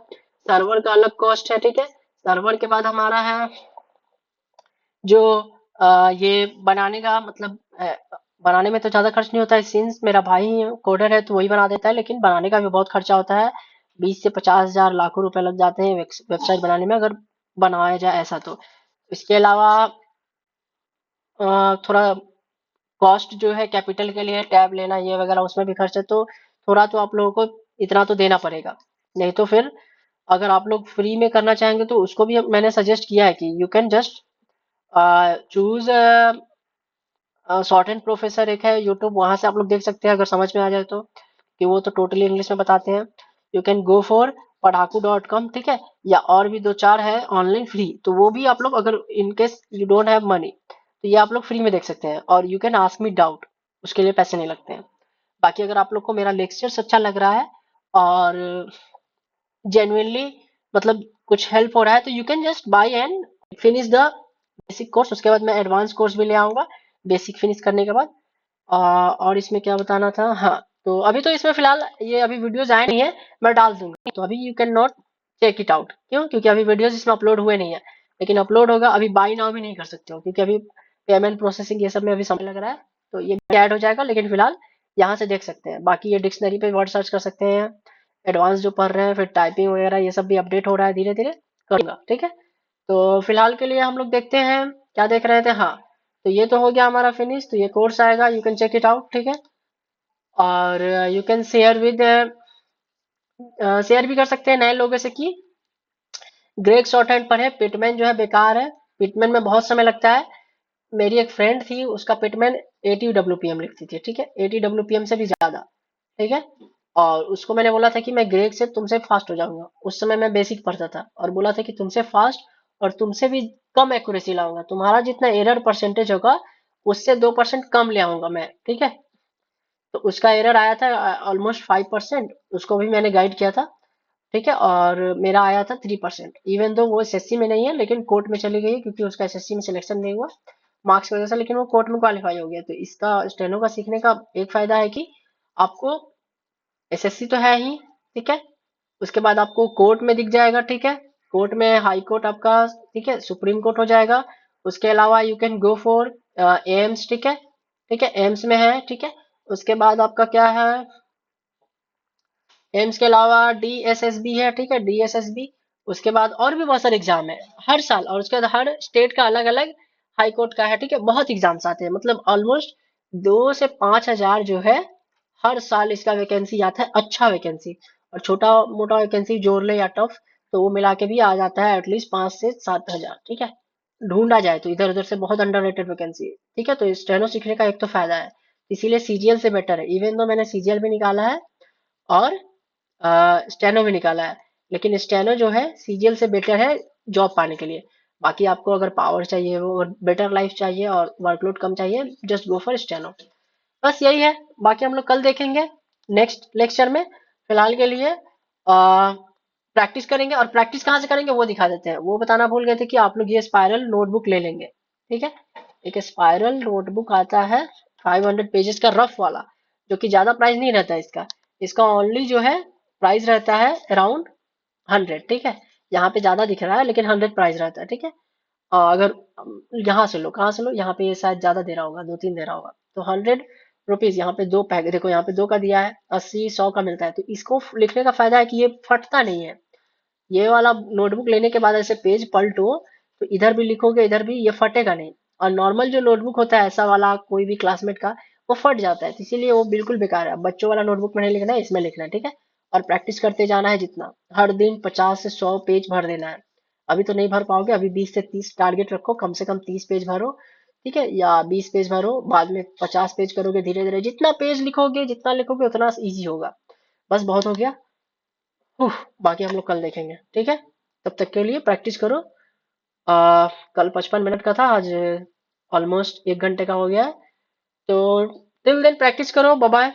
A: सर्वर का अलग कॉस्ट है, ठीक है, सर्वर के बाद हमारा है जो ये बनाने का मतलब बनाने में तो ज्यादा खर्च नहीं होता है, सिंस मेरा भाई कोडर है तो वही बना देता है, लेकिन बनाने का भी बहुत खर्चा होता है, 20 से 50 हजार लाखों रुपए लग जाते हैं वेबसाइट बनाने में, अगर बनाया जाए ऐसा तो। इसके अलावा थोड़ा कॉस्ट जो है कैपिटल के लिए, टैब लेना ये वगैरह, उसमें भी खर्च है, तो थोड़ा तो आप लोगों को इतना तो देना पड़ेगा, नहीं तो फिर अगर आप लोग फ्री में करना चाहेंगे तो उसको भी मैंने सजेस्ट किया है कि you can just choose short and professor, एक है यूट्यूब, वहां से आप लोग देख सकते हैं अगर समझ में आ जाए तो, कि वो तो टोटली इंग्लिश में बताते हैं। You can go for padaku.com, ठीक है, या और भी दो चार है ऑनलाइन फ्री, तो वो भी आप लोग अगर in case you don't have money तो ये आप लोग फ्री में देख सकते हैं। और you can ask me doubt, उसके लिए पैसे नहीं लगते हैं। बाकी अगर आप लोग को मेरा लेक्चर्स अच्छा लग रहा है और जेन्युइनली मतलब कुछ हेल्प हो रहा है, तो you can just by and finish the basic course. उसके बाद मैं एडवांस कोर्स भी ले आऊंगा बेसिक फिनिश करने के बाद। और इसमें क्या बताना था, हाँ, तो अभी तो इसमें फिलहाल ये अभी वीडियोज आए नहीं है, मैं डाल दूंगा, तो अभी you can not check it out. क्यों? क्योंकि अभी वीडियोज इसमें अपलोड हुए नहीं है, लेकिन अपलोड होगा। अभी बाई नाउ भी नहीं कर सकते हो क्योंकि अभी पेमेंट प्रोसेसिंग ये सब में अभी समय लग रहा है, तो ये भी ऐड हो जाएगा। लेकिन फिलहाल यहाँ से देख सकते हैं। बाकी ये डिक्शनरी पे वर्ड सर्च कर सकते हैं, एडवांस जो पढ़ रहे हैं, फिर टाइपिंग वगैरह ये सब भी अपडेट हो रहा है धीरे धीरे, करूंगा, ठीक है। तो फिलहाल के लिए हम लोग देखते हैं क्या देख रहे थे, हाँ, तो ये तो हो गया हमारा फिनिश। तो ये कोर्स आएगा, you can check it out, ठीक है। और you can share with, share भी कर सकते हैं नए लोगों से कि ग्रेग शॉर्टहैंड पढ़े, पिटमैन जो है बेकार है, पिटमैन में बहुत समय लगता है। मेरी एक फ्रेंड थी, उसका पिटमैन 80 WPM लिखती थी, ठीक है, 80 WPM से भी ज्यादा, ठीक है। और उसको मैंने बोला था कि मैं ग्रेग से तुमसे फास्ट हो जाऊंगा, उस समय मैं बेसिक पढ़ता था, और बोला था कि तुमसे फास्ट और तुमसे भी कम एक्यूरेसी लाऊंगा, तुम्हारा जितना एरर परसेंटेज होगा उससे 2% कम ले आऊंगा मैं, ठीक है। तो उसका एरर आया था ऑलमोस्ट 5%, उसको भी मैंने गाइड किया था, ठीक है। और मेरा आया था 3%, इवन दो वो एसएससी में नहीं है लेकिन कोर्ट में चली गई है, क्योंकि उसका एसएससी में सिलेक्शन नहीं हुआ मार्क्स की वजह से, लेकिन वो कोर्ट में क्वालिफाई हो गया। तो इसका स्टेनो का सीखने का एक फायदा है कि आपको एसएससी तो है ही, ठीक है, उसके बाद आपको कोर्ट में दिख जाएगा, ठीक है, कोर्ट में हाई कोर्ट आपका, ठीक है, सुप्रीम कोर्ट हो जाएगा। उसके अलावा you can go for AIIMS, ठीक है, ठीक है, एम्स में है, ठीक है। उसके बाद आपका क्या है, एम्स के अलावा डीएसएसबी है, ठीक है, डीएसएसबी। उसके बाद और भी बहुत सारे एग्जाम है हर साल, और उसके बाद हर स्टेट का अलग अलग हाई कोर्ट का है, ठीक है, बहुत एग्जाम्स आते हैं, मतलब ऑलमोस्ट 2 से 5 हजार जो है हर साल इसका वैकेंसी आता है, अच्छा वैकेंसी। और छोटा मोटा वैकेंसी जोड़ ले या टफ, तो वो मिला के भी आ जाता है एटलीस्ट 5 से 7 हजार, ठीक है। ढूंढा जाए तो इधर उधर से बहुत अंडररेटेड वैकेंसी है, ठीक है। तो स्टेनो सीखने का एक तो फायदा है, इसीलिए सीजीएल से बेटर है। इवन दो मैंने सीजीएल भी निकाला है और स्टेनो भी निकाला है, लेकिन स्टेनो जो है सीजीएल से बेटर है जॉब पाने के लिए। बाकी आपको अगर पावर चाहिए, वो बेटर लाइफ चाहिए और वर्कलोड कम चाहिए, जस्ट गो फॉर स्टेनो। बस यही है, बाकी हम लोग कल देखेंगे नेक्स्ट लेक्चर में। फिलहाल के लिए प्रैक्टिस करेंगे, और प्रैक्टिस कहाँ से करेंगे वो दिखा देते हैं। वो बताना भूल गए थे कि आप लोग ये स्पाइरल नोटबुक ले लेंगे, ठीक है। एक स्पाइरल नोटबुक आता है 500 पेजेस का रफ वाला, जो कि ज्यादा प्राइस नहीं रहता है इसका। इसका ओनली जो है प्राइस रहता है अराउंड 100, ठीक है। यहाँ पे ज्यादा दिख रहा है लेकिन 100 प्राइस रहता है, ठीक है। अगर यहाँ से लो, कहाँ से लो, यहाँ पे ये शायद ज्यादा दे रहा होगा, 2-3 दे रहा होगा, तो 100 रुपीज। यहाँ पे दो पैक देखो, यहाँ पे दो का दिया है, 80-100 का मिलता है। तो इसको लिखने का फायदा है कि ये फटता नहीं है। ये वाला नोटबुक लेने के बाद ऐसे पेज पलटो तो इधर भी लिखोगे इधर भी, ये फटेगा नहीं। और नॉर्मल जो नोटबुक होता है ऐसा वाला कोई भी क्लासमेट का, वो फट जाता है, तो इसीलिए वो बिल्कुल बेकार है। बच्चों वाला नोटबुक में नहीं लिखना है, इसमें लिखना है, ठीक है। और प्रैक्टिस करते जाना है जितना, हर दिन 50 से 100 पेज भर देना है। अभी तो नहीं भर पाओगे, अभी 20 से 30 टारगेट रखो, कम से कम 30 पेज भरो, ठीक है, या 20 पेज भरो, बाद में 50 पेज करोगे धीरे धीरे। जितना पेज लिखोगे जितना लिखोगे उतना ईजी होगा। बस बहुत हो गया। बाकी हम लोग कल देखेंगे, ठीक है। तब तक के लिए प्रैक्टिस करो। कल 55 मिनट का था, आज ऑलमोस्ट 1 घंटे का हो गया है। तो टिल देन प्रैक्टिस करो, बाय बाय।